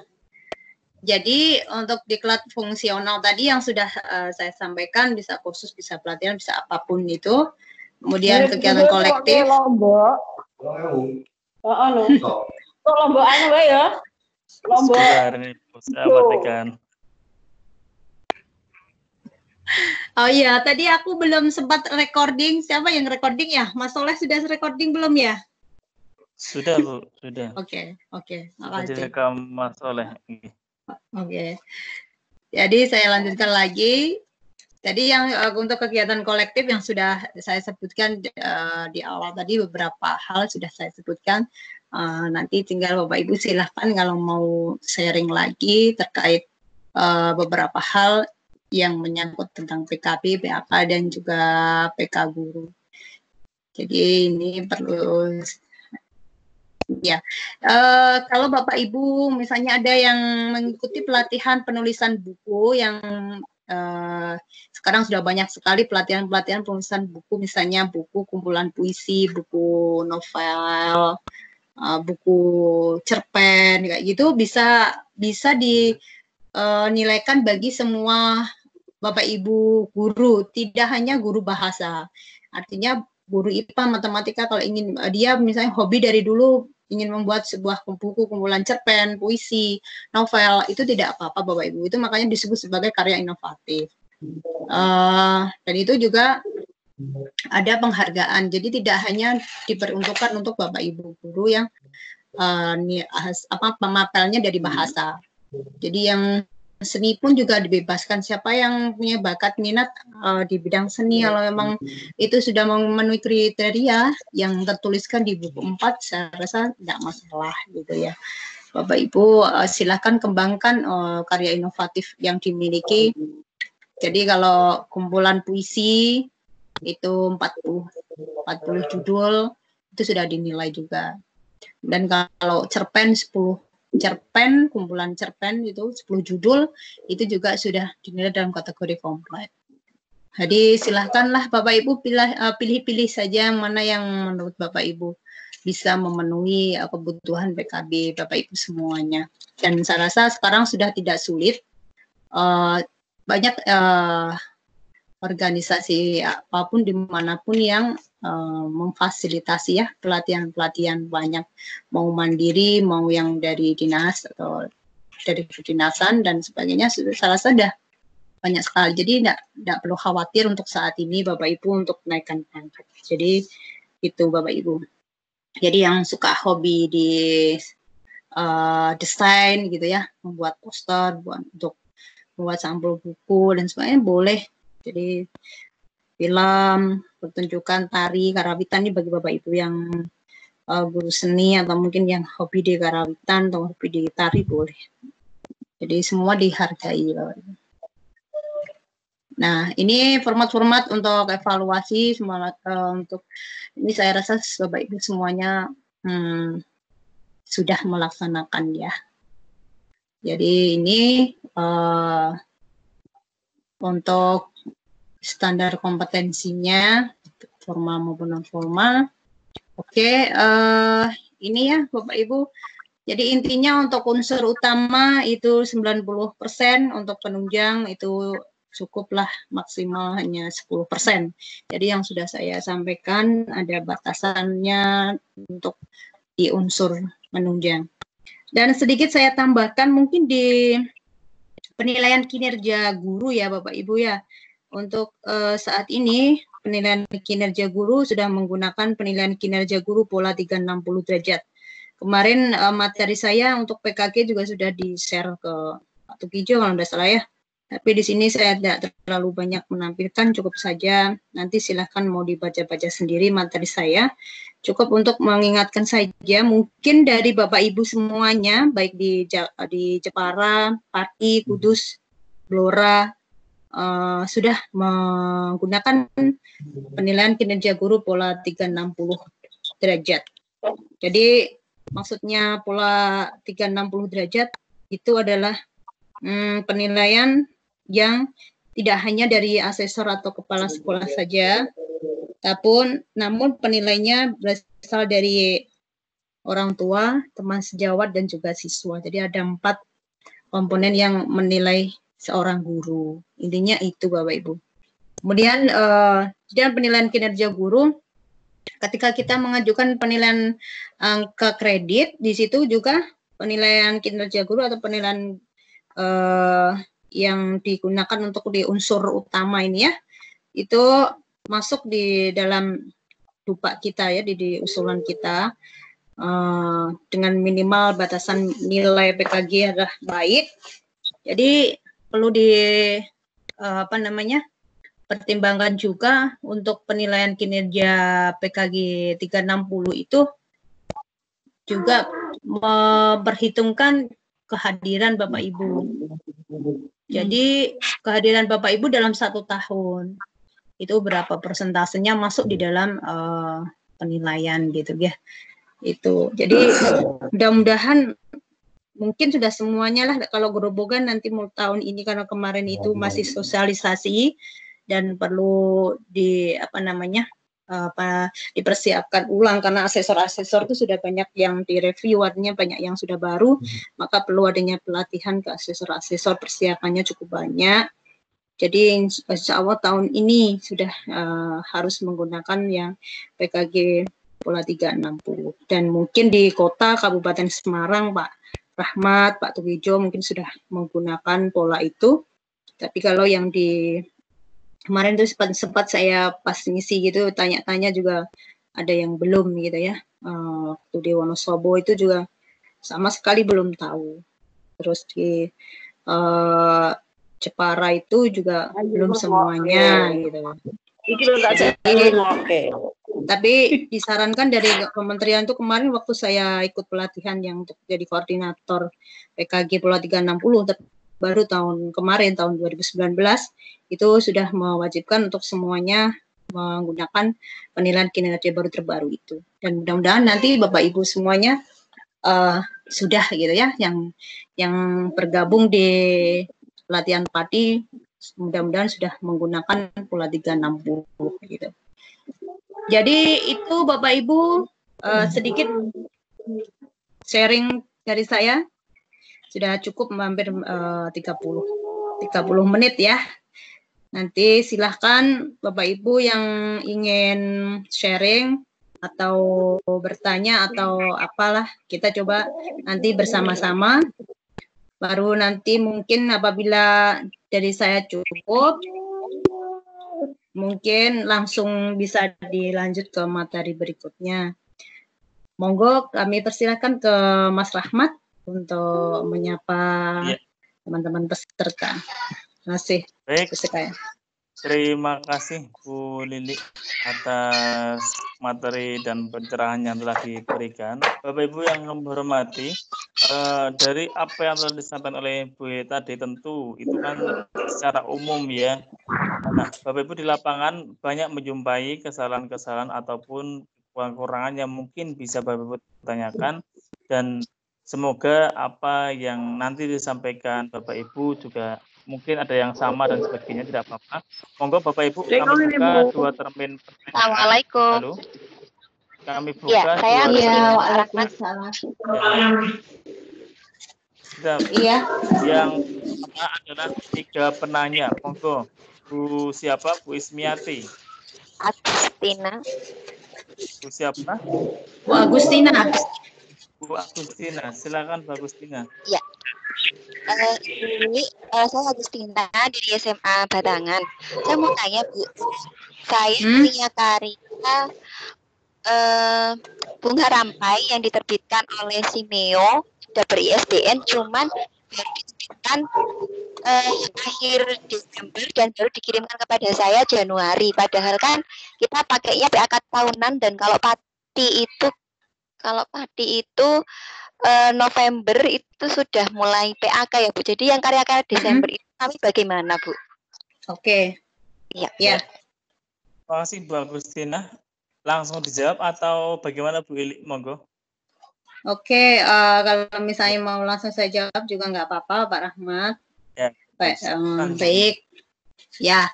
Jadi untuk diklat fungsional tadi yang sudah saya sampaikan bisa kursus, bisa pelatihan, bisa apapun itu. Kemudian kegiatan kolektif. Lombok. Lombok anu ya. Lombok. Saya matikan. Oh iya, tadi aku belum sempat recording. Siapa yang recording ya? Mas Soleh sudah recording belum ya? Sudah Bu, sudah. Oke. Makasih. Direkam Mas Soleh. Oke. Jadi saya lanjutkan lagi. Tadi yang untuk kegiatan kolektif yang sudah saya sebutkan di awal tadi beberapa hal sudah saya sebutkan. Nanti tinggal Bapak Ibu silahkan kalau mau sharing lagi terkait beberapa hal yang menyangkut tentang PKB, PAK dan juga PK guru. Jadi ini perlu ya. Kalau Bapak Ibu misalnya ada yang mengikuti pelatihan penulisan buku yang sekarang sudah banyak sekali pelatihan-pelatihan penulisan buku, misalnya buku kumpulan puisi, buku novel, buku cerpen kayak gitu bisa dinilaikan bagi semua Bapak Ibu guru, tidak hanya guru bahasa. Artinya guru IPA, matematika kalau ingin dia misalnya hobi dari dulu ingin membuat sebuah buku kumpulan cerpen, puisi, novel, itu tidak apa-apa Bapak Ibu. Itu makanya disebut sebagai karya inovatif. Dan itu juga ada penghargaan. Jadi tidak hanya diperuntukkan untuk Bapak Ibu guru yang pemapelnya dari bahasa. Jadi yang seni pun juga dibebaskan. Siapa yang punya bakat minat di bidang seni, kalau memang itu sudah memenuhi kriteria yang tertuliskan di buku 4, saya rasa tidak masalah gitu ya. Bapak Ibu silakan kembangkan karya inovatif yang dimiliki. Jadi kalau kumpulan puisi itu 40 judul itu sudah dinilai juga. Dan kalau cerpen 10 cerpen, kumpulan cerpen itu 10 judul itu juga sudah dinilai dalam kategori komplit. Jadi silahkanlah Bapak Ibu pilih-pilih saja mana yang menurut Bapak Ibu bisa memenuhi kebutuhan PKB Bapak Ibu semuanya. Dan saya rasa sekarang sudah tidak sulit, banyak organisasi apapun dimanapun yang memfasilitasi ya pelatihan-pelatihan, banyak mau mandiri mau yang dari dinas atau dari kedinasan dan sebagainya, saya rasa sudah banyak sekali. Jadi tidak perlu khawatir untuk saat ini Bapak Ibu untuk menaikkan pangkat. Jadi itu Bapak Ibu. Jadi yang suka hobi di desain gitu ya, membuat poster, untuk membuat sampul buku dan sebagainya boleh. Jadi film, pertunjukan tari, karawitan ini bagi Bapak Ibu yang guru seni atau mungkin yang hobi di karawitan atau hobi di tari boleh. Jadi semua dihargai, Bapak Ibu. Nah, ini format-format untuk evaluasi untuk ini saya rasa Bapak Ibu semuanya sudah melaksanakan ya. Jadi ini untuk standar kompetensinya formal maupun non formal. Oke, ini ya Bapak Ibu. Jadi intinya untuk unsur utama itu 90%, untuk penunjang itu cukuplah maksimal hanya 10%. Jadi yang sudah saya sampaikan ada batasannya untuk di unsur menunjang. Dan sedikit saya tambahkan mungkin di penilaian kinerja guru ya Bapak Ibu ya. Untuk saat ini penilaian kinerja guru sudah menggunakan penilaian kinerja guru pola 360 derajat. Kemarin materi saya untuk PKG juga sudah di-share ke Pak Tukijo kalau tidak salah ya. Tapi di sini saya tidak terlalu banyak menampilkan, cukup saja nanti silahkan mau dibaca-baca sendiri materi saya. Cukup untuk mengingatkan saja, mungkin dari Bapak Ibu semuanya, baik di Jepara, Pati, Kudus, Blora, sudah menggunakan penilaian kinerja guru pola 360 derajat. Jadi maksudnya pola 360 derajat itu adalah penilaian yang tidak hanya dari asesor atau kepala sekolah saja, namun penilainya berasal dari orang tua, teman sejawat, dan juga siswa. Jadi ada 4 komponen yang menilai seorang guru. Intinya itu Bapak Ibu. Kemudian dan penilaian kinerja guru, ketika kita mengajukan penilaian angka kredit, di situ juga penilaian kinerja guru atau penilaian yang digunakan untuk di unsur utama ini ya, itu masuk di dalam dupa kita ya, di usulan kita dengan minimal batasan nilai PKG adalah baik. Jadi perlu pertimbangkan juga untuk penilaian kinerja PKG 360 itu juga memperhitungkan kehadiran Bapak Ibu. Jadi kehadiran Bapak Ibu dalam 1 tahun itu berapa persentasenya masuk di dalam penilaian gitu ya. Itu. Jadi mudah-mudahan mungkin sudah semuanya lah, kalau gerobogan nanti tahun ini karena kemarin itu masih sosialisasi dan perlu dipersiapkan ulang karena asesor-asesor itu sudah banyak yang direview, artinya banyak yang sudah baru, maka perlu adanya pelatihan ke asesor-asesor, persiapannya cukup banyak. Jadi insya Allah tahun ini sudah harus menggunakan yang PKG pola 360. Dan mungkin di kota Kabupaten Semarang Pak Rahmat, Pak Tukijo mungkin sudah menggunakan pola itu. Tapi kalau yang di kemarin itu sempat saya pas ngisi gitu, tanya-tanya juga ada yang belum gitu ya. Waktu di Wonosobo itu juga sama sekali belum tahu. Terus di Jepara itu juga belum semuanya gitu. Tapi disarankan dari kementerian itu kemarin waktu saya ikut pelatihan yang untuk jadi koordinator PKG pola 360, baru tahun kemarin tahun 2019 itu sudah mewajibkan untuk semuanya menggunakan penilaian kinerja baru terbaru itu. Dan mudah-mudahan nanti Bapak Ibu semuanya sudah gitu ya, yang bergabung di pelatihan Pati mudah-mudahan sudah menggunakan pola 360 gitu. Jadi itu Bapak Ibu sedikit sharing dari saya. Sudah cukup hampir 30 menit ya. Nanti silahkan Bapak Ibu yang ingin sharing atau bertanya atau apalah, kita coba nanti bersama-sama. Baru nanti mungkin apabila dari saya cukup, mungkin langsung bisa dilanjut ke materi berikutnya. Monggo kami persilakan ke Mas Rahmat untuk menyapa teman-teman peserta. Terima kasih. Baik. Terima kasih Bu Lili atas materi dan pencerahan yang telah diberikan. Bapak Ibu yang kami hormati, dari apa yang telah disampaikan oleh Bu Lili tadi tentu itu kan secara umum ya. Nah, Bapak Ibu di lapangan banyak menjumpai kesalahan-kesalahan ataupun kekurangan yang mungkin bisa Bapak Ibu tanyakan, dan semoga apa yang nanti disampaikan Bapak Ibu juga mungkin ada yang sama dan sebagainya, tidak apa-apa. Monggo Bapak Ibu kami buka dua termin pertanyaan. Assalamualaikum. Halo. Kami buka Ya, saya dua Iya, termin. waalaikumsalam. Iya. Yang pertama adalah 3 penanya. Monggo. Bu siapa? Bu Ismiati. Agustina. Bu siapa? Bu Agustina. Bu Agustina. Silakan Bu Agustina. Ya. Ini saya Agustina dari SMA Batangan. Saya mau tanya Bu, saya punya karya bunga rampai yang diterbitkan oleh Simeo, sudah ber-ISBN, cuman baru diterbitkan akhir Desember dan baru dikirimkan kepada saya Januari. Padahal kan kita pakainya PAK tahunan, dan kalau padi itu November itu sudah mulai PAK ya Bu. Jadi yang karya-karya Desember itu kami bagaimana Bu? Oke. Iya. Ya. Terima kasih Bu Agustina. Langsung dijawab atau bagaimana Bu Ili? Monggo. Oke, kalau misalnya mau langsung saya jawab juga nggak apa-apa, Pak Rahmat. Ya. Baik. Ya,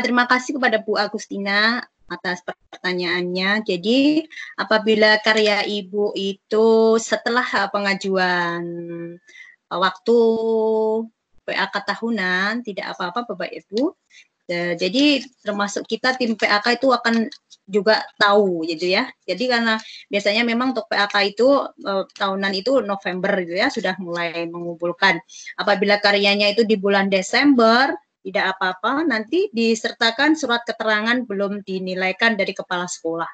terima kasih kepada Bu Agustina atas pertanyaannya. Jadi, apabila karya Ibu itu setelah pengajuan waktu PAK tahunan, tidak apa-apa Bapak Ibu. Jadi termasuk kita tim PAK itu akan juga tahu gitu ya. Jadi karena biasanya memang untuk PAK itu tahunan itu November gitu ya, sudah mulai mengumpulkan. Apabila karyanya itu di bulan Desember, tidak apa-apa, nanti disertakan surat keterangan belum dinilaikan dari kepala sekolah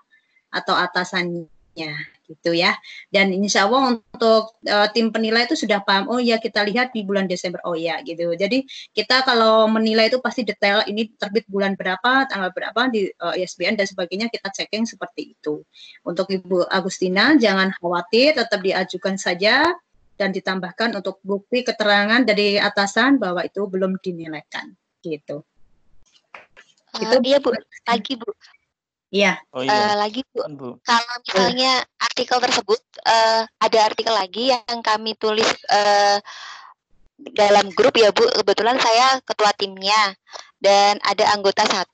atau atasannya gitu ya. Dan insya Allah untuk tim penilai itu sudah paham, oh ya kita lihat di bulan Desember, oh ya gitu. Jadi kita kalau menilai itu pasti detail, ini terbit bulan berapa, tanggal berapa di ISBN dan sebagainya, kita checking seperti itu. Untuk Ibu Agustina jangan khawatir, tetap diajukan saja dan ditambahkan untuk bukti keterangan dari atasan bahwa itu belum dinilaikan gitu. Itu Iya Bu, lagi Bu. Iya. Oh, iya. Lagi Bu, kalau misalnya artikel tersebut ada artikel lagi yang kami tulis dalam grup ya Bu, kebetulan saya ketua timnya dan ada anggota 1.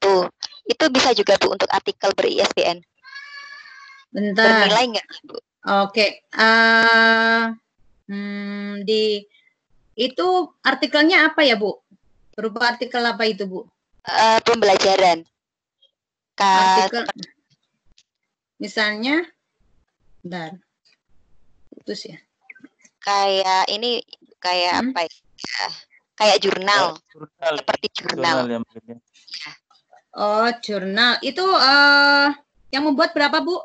Itu bisa juga Bu untuk artikel ber-ISBN. Bentar. Bernilai nggak Bu? Oke. Itu artikelnya apa ya Bu? Berupa artikel apa itu Bu? Pembelajaran. Artikel misalnya, bentar, putus ya. Kayak ini, kayak apa ya? Kayak jurnal. Seperti jurnal. Ya, oh, jurnal. Itu yang membuat berapa Bu?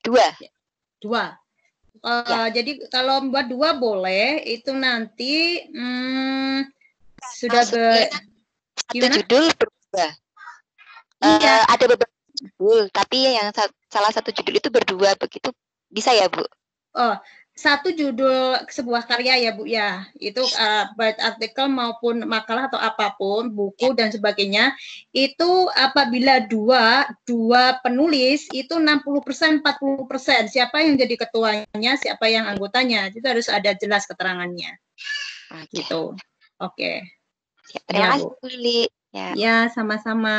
2. Ya. Jadi kalau membuat 2 boleh, itu nanti sudah satu judul berdua. Iya. Ada beberapa judul, tapi yang salah satu judul itu berdua, begitu bisa ya Bu? Oh, satu judul sebuah karya ya Bu ya, itu baik artikel maupun makalah atau apapun, buku dan sebagainya, itu apabila dua penulis itu 60%, 40%, siapa yang jadi ketuanya, siapa yang anggotanya, itu harus ada jelas keterangannya. Gitu. Oke. Terima kasih Bu Lili. Ya, sama-sama.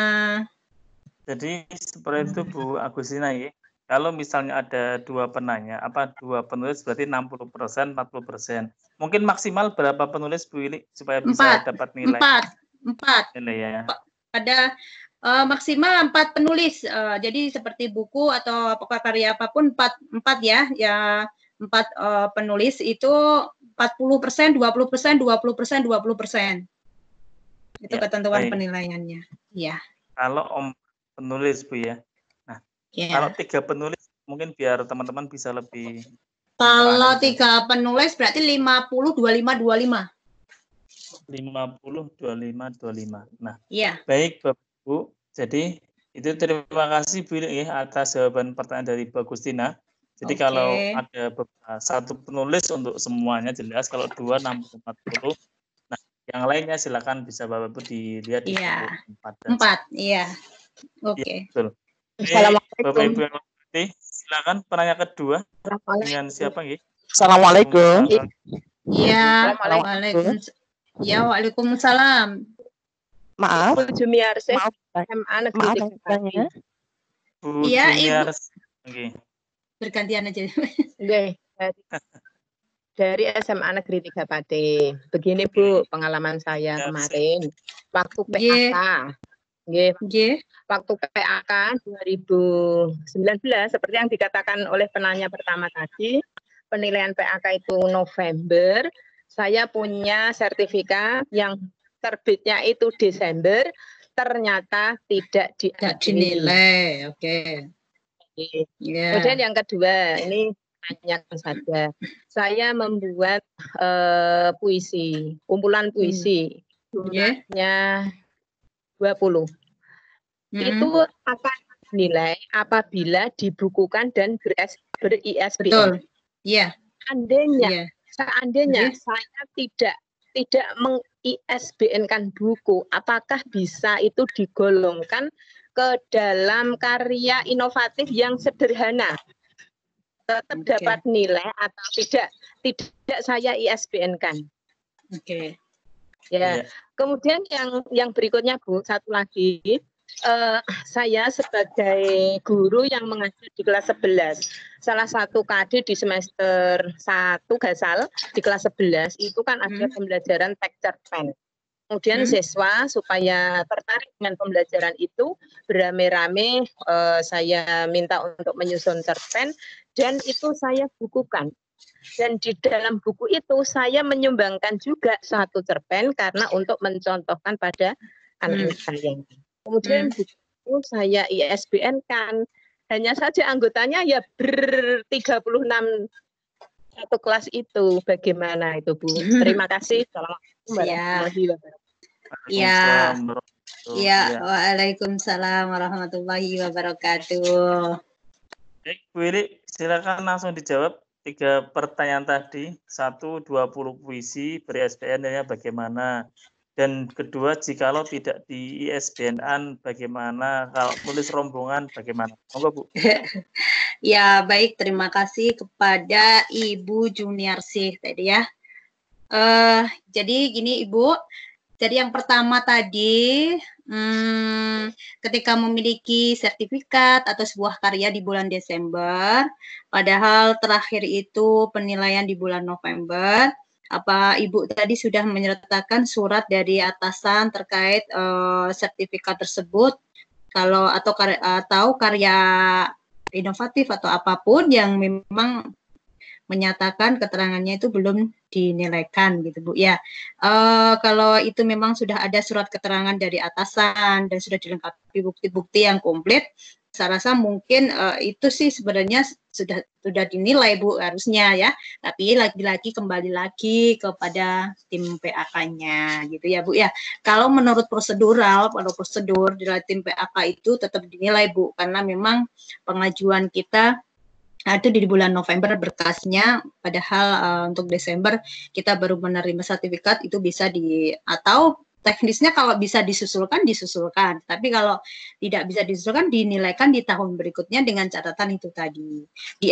Jadi seperti itu Bu Agustina ya. Kalau misalnya ada 2 penanya, 2 penulis berarti 60%, 40%. Mungkin maksimal berapa penulis Bu Ili supaya bisa dapat nilai? 4. Nilai ya. Ada maksimal 4 penulis. Jadi seperti buku atau karya apapun 4 ya. Ya 4 penulis itu 40%, 20%, 20%, 20%. Itu ya, ketentuan baik. Penilaiannya. Ya. Kalau penulis Bu ya. Nah, kalau 3 penulis mungkin biar teman-teman bisa lebih. Kalau 3 penulis berarti 50, 25, 25. 50, 25, 25. Nah, ya. Baik Bapak Bu. Jadi itu terima kasih Bu ya atas jawaban pertanyaan dari Bu Agustina. Jadi Oke. kalau ada satu penulis untuk semuanya jelas, kalau 2, 60, 40. Nah, yang lainnya silakan bisa Bapak Ibu dilihat di Iya. buku 4 dan 4, iya. Iya, Oke. betul. Bapak Assalamualaikum. Ibu yang mengerti, silakan penanya kedua dengan siapa nggih? Assalamualaikum. Iya. Assalamualaikum. Waalaikumsalam. Maaf. Bu Jumiarsih, Maaf, SMA Negeri maaf 3 Pati. Bu Iya, Junior. Ibu. Nggih. Bergantian aja. Oke, dari SMA Negeri 3 Pati. Begini Bu, pengalaman saya Ya, kemarin waktu Nggih. PAK. Nggih, Nggih. waktu PAK 2019 seperti yang dikatakan oleh penanya pertama tadi, penilaian PAK itu November. Saya punya sertifikat yang terbitnya itu Desember, ternyata tidak dinilai. Oke. Yeah. Kemudian yang kedua, ini tanyakan saja. Saya membuat puisi, kumpulan puisi. Jumlahnya 20. Itu akan dinilai apabila dibukukan dan ber-ISBN. Betul. Iya. Seandainya saya tidak meng-ISBN-kan buku, apakah bisa itu digolongkan ke dalam karya inovatif yang sederhana? Tetap dapat nilai atau tidak saya ISBN-kan? Oke. Ya. Kemudian yang berikutnya Bu, satu lagi, saya sebagai guru yang mengajar di kelas 11, salah satu KD di semester 1 Gasal di kelas 11 itu kan ada pembelajaran teks cerpen. Kemudian siswa supaya tertarik dengan pembelajaran itu beramai-ramai saya minta untuk menyusun cerpen dan itu saya bukukan. Dan di dalam buku itu saya menyumbangkan juga satu cerpen karena untuk mencontohkan pada anak-anak saya. Kemudian buku saya ISBN kan, hanya saja anggotanya ya 36 satu kelas itu. Bagaimana itu Bu? Terima kasih. Assalamualaikum warahmatullahi wabarakatuh. Ya, waalaikumsalam warahmatullahi wabarakatuh. Baik, Bu Ili, silakan langsung dijawab 3 pertanyaan tadi. 1, 20 puisi ber-ISBN-nya bagaimana? Dan kedua, jikalau tidak di ISBN-an bagaimana? Kalau tulis rombongan bagaimana? Monggo Bu. Ya, baik, terima kasih kepada Ibu Juniarsih tadi ya. Jadi gini Ibu, jadi yang pertama tadi, ketika memiliki sertifikat atau sebuah karya di bulan Desember, padahal terakhir itu penilaian di bulan November, apa Ibu tadi sudah menyertakan surat dari atasan terkait sertifikat tersebut, atau karya inovatif atau apapun yang memang menyatakan keterangannya itu belum dinilaikan gitu Bu ya. Kalau itu memang sudah ada surat keterangan dari atasan dan sudah dilengkapi bukti-bukti yang komplit, saya rasa mungkin itu sih sebenarnya sudah dinilai Bu harusnya ya. Tapi lagi-lagi kembali lagi kepada tim PAK-nya gitu ya Bu ya. Kalau menurut prosedur dari tim PAK itu tetap dinilai Bu, karena memang pengajuan kita itu di bulan November berkasnya, padahal untuk Desember kita baru menerima sertifikat, itu bisa atau teknisnya kalau bisa disusulkan, tapi kalau tidak bisa disusulkan dinilaikan di tahun berikutnya dengan catatan itu tadi. Di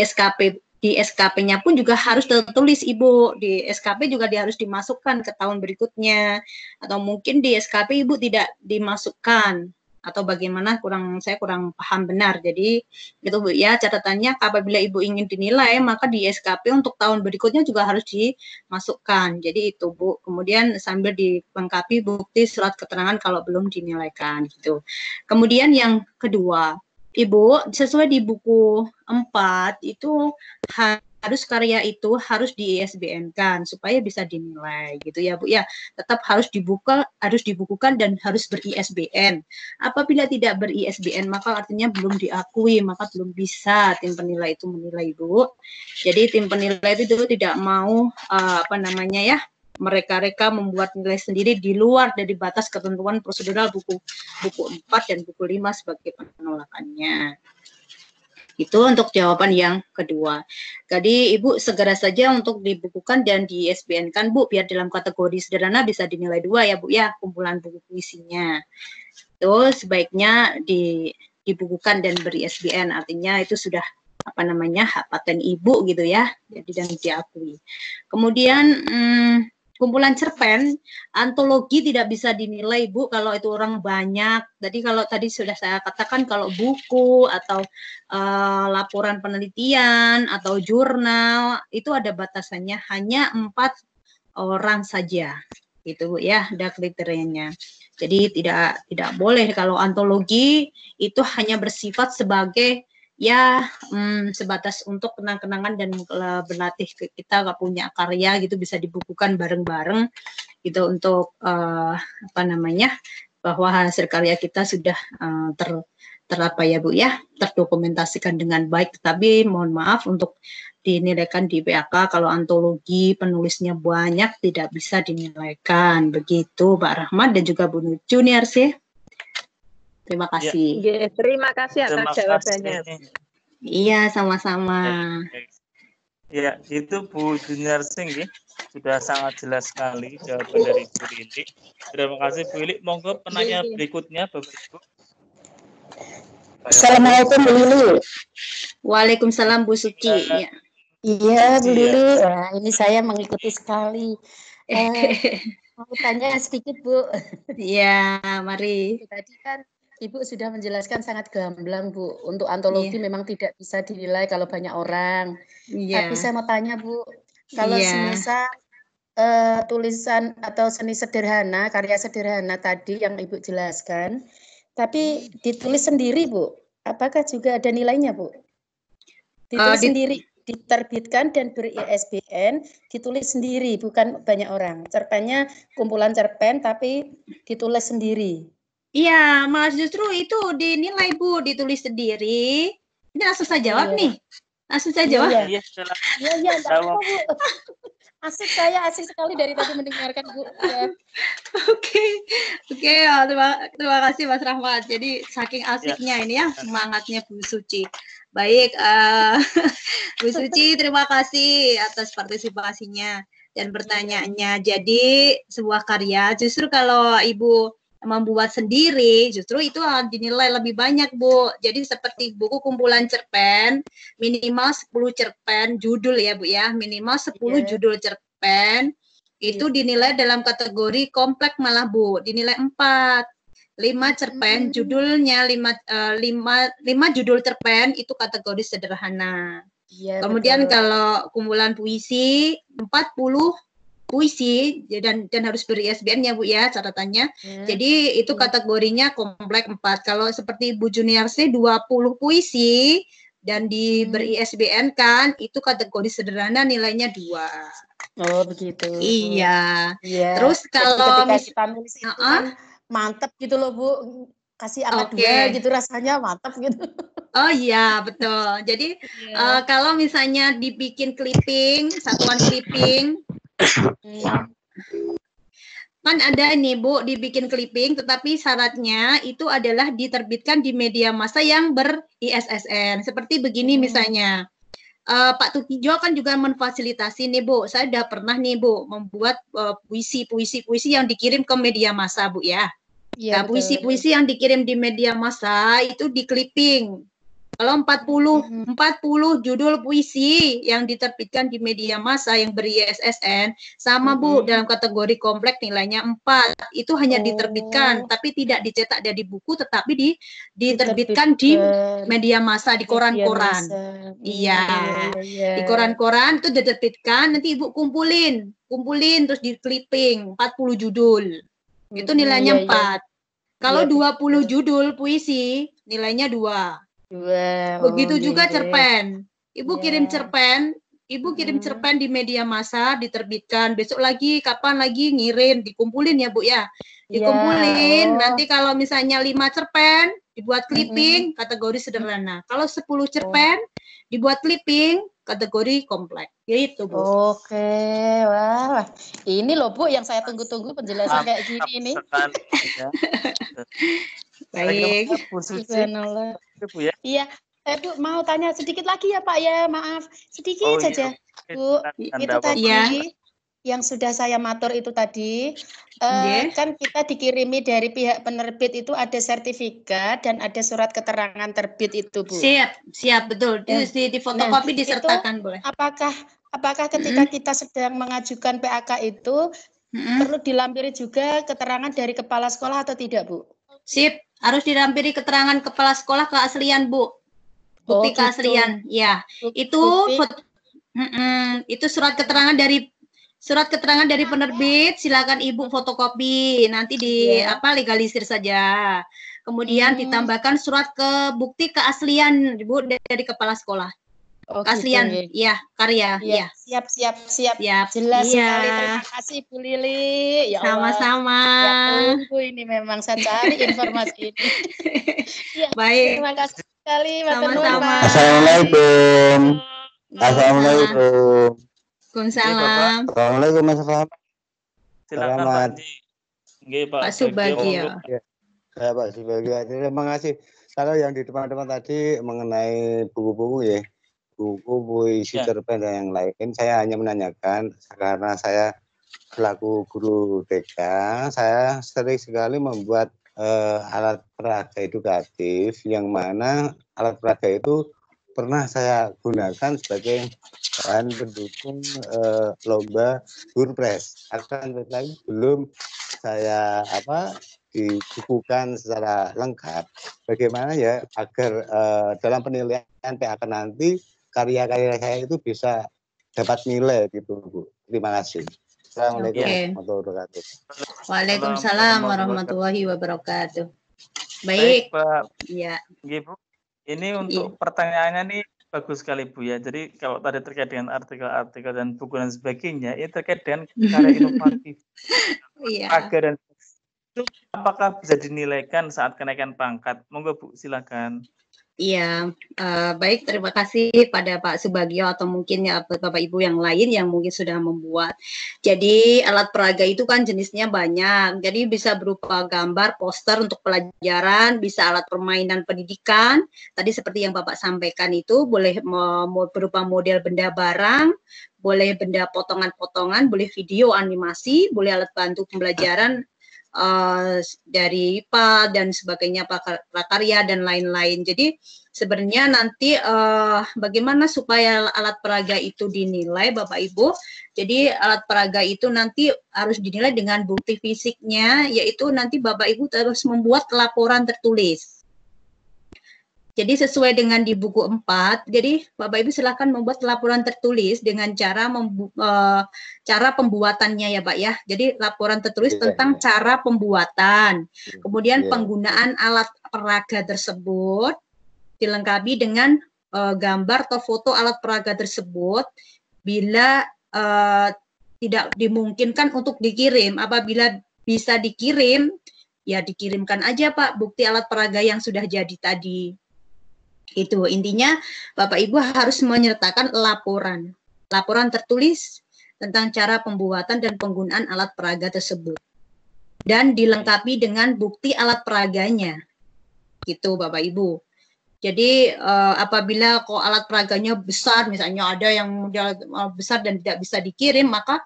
SKP-nya pun juga harus tertulis Ibu, di SKP juga harus dimasukkan ke tahun berikutnya, atau mungkin di SKP Ibu tidak dimasukkan, atau bagaimana saya kurang paham benar. Jadi itu Bu ya, catatannya apabila Ibu ingin dinilai maka di SKP untuk tahun berikutnya juga harus dimasukkan. Jadi itu Bu. Kemudian sambil dilengkapi bukti surat keterangan kalau belum dinilaikan gitu. Kemudian yang kedua, Ibu sesuai di buku 4 itu harus karya itu harus di ISBN-kan supaya bisa dinilai gitu ya Bu ya. Tetap harus dibukukan dan harus ber-ISBN. Apabila tidak ber-ISBN maka artinya belum diakui, maka belum bisa tim penilai itu menilai Bu. Jadi tim penilai itu tidak mau mereka membuat nilai sendiri di luar dari batas ketentuan prosedural buku 4 dan buku 5 sebagai penolakannya. Itu untuk jawaban yang kedua. Jadi Ibu segera saja untuk dibukukan dan di ISBN-kan Bu, biar dalam kategori sederhana bisa dinilai 2 ya Bu ya, kumpulan buku puisinya. Itu sebaiknya dibukukan dan beri ISBN, artinya itu sudah hak paten Ibu gitu ya, jadi dan diakui. Kemudian kumpulan cerpen, antologi tidak bisa dinilai Bu kalau itu orang banyak. Jadi kalau tadi sudah saya katakan kalau buku atau laporan penelitian atau jurnal itu ada batasannya hanya 4 orang saja. Gitu Bu ya, ada kriterianya. Jadi tidak boleh kalau antologi itu hanya bersifat sebagai ya sebatas untuk kenang-kenangan dan berlatih kita nggak punya karya gitu bisa dibukukan bareng-bareng gitu untuk bahwa hasil karya kita sudah terdokumentasikan dengan baik. Tapi mohon maaf untuk dinilaikan di PAK kalau antologi penulisnya banyak tidak bisa dinilaikan begitu Pak Rahmat dan juga Bu Junior sih. Terima kasih. Ya, terima kasih atas jawabannya. Iya, sama-sama. Ya, itu Bu Junior Singh ya. Sudah sangat jelas sekali jawaban dari Bu Lili. Terima kasih Bu Lili. Monggo penanya berikutnya Bapak Ibu. Assalamualaikum Bu Lili. Waalaikumsalam Bu Suci. Iya Bu Lili. Nah, ini saya mengikuti sekali. Mau tanya sedikit Bu. Iya, mari. Tadi kan Ibu sudah menjelaskan sangat gamblang Bu. Untuk antologi memang tidak bisa dinilai kalau banyak orang. Tapi saya mau tanya Bu, kalau semisal tulisan atau seni sederhana, karya sederhana tadi yang Ibu jelaskan, tapi ditulis sendiri Bu, apakah juga ada nilainya Bu? Ditulis sendiri, diterbitkan dan ber-ISBN, ditulis sendiri, bukan banyak orang. Cerpennya kumpulan cerpen tapi ditulis sendiri. Iya, Mas, justru itu dinilai Bu, ditulis sendiri. Ini langsung saya jawab nih. Langsung saya jawab. Iya, Bu. Asik sekali dari tadi mendengarkan Bu. Ya. Oke, terima kasih Mas Rahmat. Jadi saking asiknya ini ya semangatnya Bu Suci. Baik, Bu Suci terima kasih atas partisipasinya dan pertanyaannya. Jadi sebuah karya justru kalau Ibu membuat sendiri justru itu dinilai lebih banyak Bu. Jadi seperti buku kumpulan cerpen minimal 10 cerpen judul ya Bu ya, minimal 10 judul cerpen itu dinilai dalam kategori kompleks malah Bu, dinilai 4. 5 cerpen judulnya 5 judul cerpen itu kategori sederhana. Kemudian kalau kumpulan puisi 40 puisi dan harus beri ISBN-nya Bu ya catatannya. Jadi itu kategorinya kompleks 4. Kalau seperti Bu Junior C 20 puisi dan diberi ISBN kan itu kategori sederhana nilainya 2. Oh begitu. Iya. Terus kalau ketika kita nulis itu kan mantep gitu loh Bu. Kasih angka 2 gitu rasanya mantep gitu. Oh iya betul. Jadi kalau misalnya dibikin clipping, satuan clipping kan ada ini Bu dibikin clipping tetapi syaratnya itu adalah diterbitkan di media massa yang ber-ISSN seperti begini misalnya Pak Tukijo kan juga memfasilitasi nih Bu, saya udah pernah nih Bu membuat puisi yang dikirim ke media massa Bu ya. Nah puisi-puisi yang dikirim di media massa itu di clipping. Kalau 40 judul puisi yang diterbitkan di media massa yang ber-ISSN sama Bu dalam kategori kompleks nilainya 4. Itu hanya diterbitkan tapi tidak dicetak dari buku tetapi diterbitkan di media massa di koran-koran. Iya. Di koran-koran itu diterbitkan nanti Ibu kumpulin terus di clipping 40 judul. Itu nilainya 4. Kalau 20 judul puisi nilainya 2. Begitu juga cerpen. Ibu kirim cerpen di media massa diterbitkan. Besok lagi kapan lagi ngirim, dikumpulin ya Bu ya. Dikumpulin. Nanti kalau misalnya 5 cerpen dibuat clipping kategori sederhana. Kalau 10 cerpen dibuat clipping kategori kompleks. Gitu Bu. Oke, wah Wah, ini loh Bu yang saya tunggu-tunggu penjelasan kayak gini nih. Ya. Baik. Bu Suci, Subhanallah. Bu ya. Iya, Bu mau tanya sedikit lagi ya Pak ya, maaf. Sedikit Oh, iya. saja. Bu, itu tadi Iya. yang sudah saya matur itu tadi, Nggih. kan kita dikirimi dari pihak penerbit itu ada sertifikat dan ada surat keterangan terbit itu Bu. Siap, betul. Di fotokopi disertakan itu, boleh. Apakah ketika kita sedang mengajukan PAK itu perlu dilampiri juga keterangan dari kepala sekolah atau tidak, Bu? Sip, harus dilampiri keterangan kepala sekolah keaslian, Bu. Bukti gitu. keaslian, ya. Itu surat keterangan dari penerbit, silakan Ibu fotokopi, nanti legalisir saja. Kemudian ditambahkan surat bukti keaslian Ibu dari kepala sekolah. Keaslian, gitu, ya, karya, ya. Siap. Jelas iya. sekali, terima kasih Bu Lili. Ya Allah. Sama-sama. Ya tunggu ini memang saya cari informasi ini. Ya, baik. Terima kasih sekali. Sama-sama. Assalamualaikum. Assalamualaikum. Waalaikumsalam. Assalamualaikum Mas Fahmi. Silakan Selamat. Pak Ji. Nggih, Pak Subagio. Ya, Pak Subagio. Terima kasih. Kalau yang di depan-depan tadi mengenai buku-buku ya, buku puisi cerpen dan yang lain, saya hanya menanyakan karena saya selaku guru TK, saya sering sekali membuat alat peraga edukatif yang mana alat peraga itu pernah saya gunakan sebagai bahan pendukung lomba Gurpres. Akan tetapi belum saya dibukukan secara lengkap. Bagaimana ya agar dalam penilaian PAK nanti karya-karya saya itu bisa dapat nilai gitu, Bu. Terima kasih. Assalamualaikum warahmatullahi wabarakatuh. Waalaikumsalam warahmatullahi wabarakatuh. Baik, Pak. Iya. Bu. Ini untuk pertanyaannya nih bagus sekali Bu ya. Jadi kalau tadi terkait dengan artikel-artikel dan buku dan sebagainya, ini terkait dengan karya inovatif. Dan itu apakah bisa dinilaikan saat kenaikan pangkat? Monggo Bu, silakan. Iya, baik, terima kasih pada Pak Subagio atau mungkin ya Bapak Ibu yang lain yang mungkin sudah membuat. Jadi alat peraga itu kan jenisnya banyak, jadi bisa berupa gambar, poster untuk pelajaran, bisa alat permainan pendidikan, tadi seperti yang Bapak sampaikan itu boleh berupa model benda barang, boleh benda potongan-potongan, boleh video animasi, boleh alat bantu pembelajaran, dari IPA dan sebagainya, prakarya dan lain-lain. Jadi sebenarnya nanti bagaimana supaya alat peraga itu dinilai, Bapak Ibu. Jadi alat peraga itu nanti harus dinilai dengan bukti fisiknya, yaitu nanti Bapak Ibu harus membuat laporan tertulis. Jadi sesuai dengan di buku 4, jadi Bapak Ibu silakan membuat laporan tertulis dengan cara pembuatannya ya Pak ya. Jadi laporan tertulis tentang cara pembuatan, kemudian penggunaan alat peraga tersebut dilengkapi dengan gambar atau foto alat peraga tersebut. Bila tidak dimungkinkan untuk dikirim, apabila bisa dikirim, ya dikirimkan aja Pak bukti alat peraga yang sudah jadi tadi. Itu intinya Bapak Ibu harus menyertakan laporan tertulis tentang cara pembuatan dan penggunaan alat peraga tersebut dan dilengkapi dengan bukti alat peraganya gitu Bapak Ibu. Jadi apabila kok alat peraganya besar, misalnya ada yang model besar dan tidak bisa dikirim, maka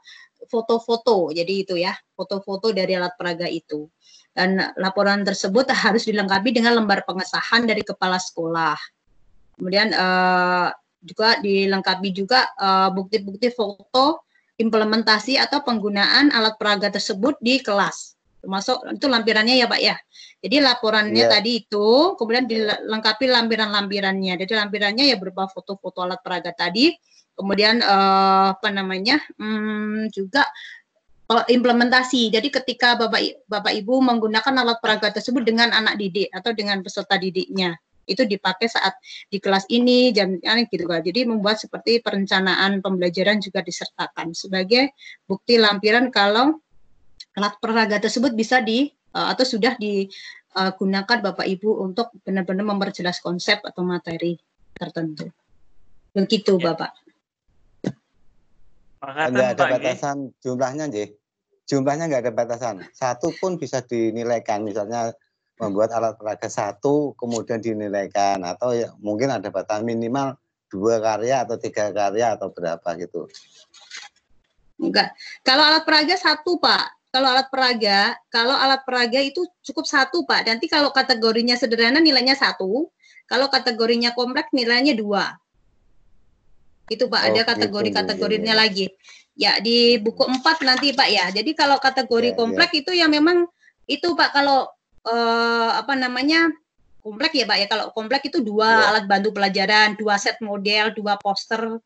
foto-foto, jadi itu ya, foto-foto dari alat peraga itu. Dan laporan tersebut harus dilengkapi dengan lembar pengesahan dari kepala sekolah. Kemudian juga dilengkapi juga bukti-bukti foto implementasi atau penggunaan alat peraga tersebut di kelas. Termasuk itu lampirannya ya Pak ya. Jadi laporannya tadi itu, kemudian dilengkapi lampiran-lampirannya. Jadi lampirannya ya berupa foto-foto alat peraga tadi, kemudian juga implementasi. Jadi ketika Bapak Ibu menggunakan alat peraga tersebut dengan anak didik atau dengan peserta didiknya, itu dipakai saat di kelas ini jam gitu kan. Jadi membuat seperti perencanaan pembelajaran juga disertakan sebagai bukti lampiran kalau alat peraga tersebut bisa atau sudah digunakan Bapak Ibu untuk benar-benar memperjelas konsep atau materi tertentu. Begitu Bapak. Nggak ada batasan jumlahnya, Nggih. Jumlahnya nggak ada batasan. Satu pun bisa dinilaikan. Misalnya membuat alat peraga satu, kemudian dinilaikan. Atau ya, mungkin ada batasan minimal 2 karya atau 3 karya atau berapa gitu. Enggak. Kalau alat peraga satu, Pak. Kalau alat peraga itu cukup satu, Pak. Nanti kalau kategorinya sederhana nilainya 1. Kalau kategorinya kompleks nilainya 2. Itu Pak, ada kategori-kategorinya lagi. Ya, di buku 4 nanti Pak ya. Jadi kalau kategori kompleks itu ya memang itu Pak, kalau kompleks ya Pak ya. Kalau kompleks itu 2 alat bantu pelajaran, 2 set model, 2 poster.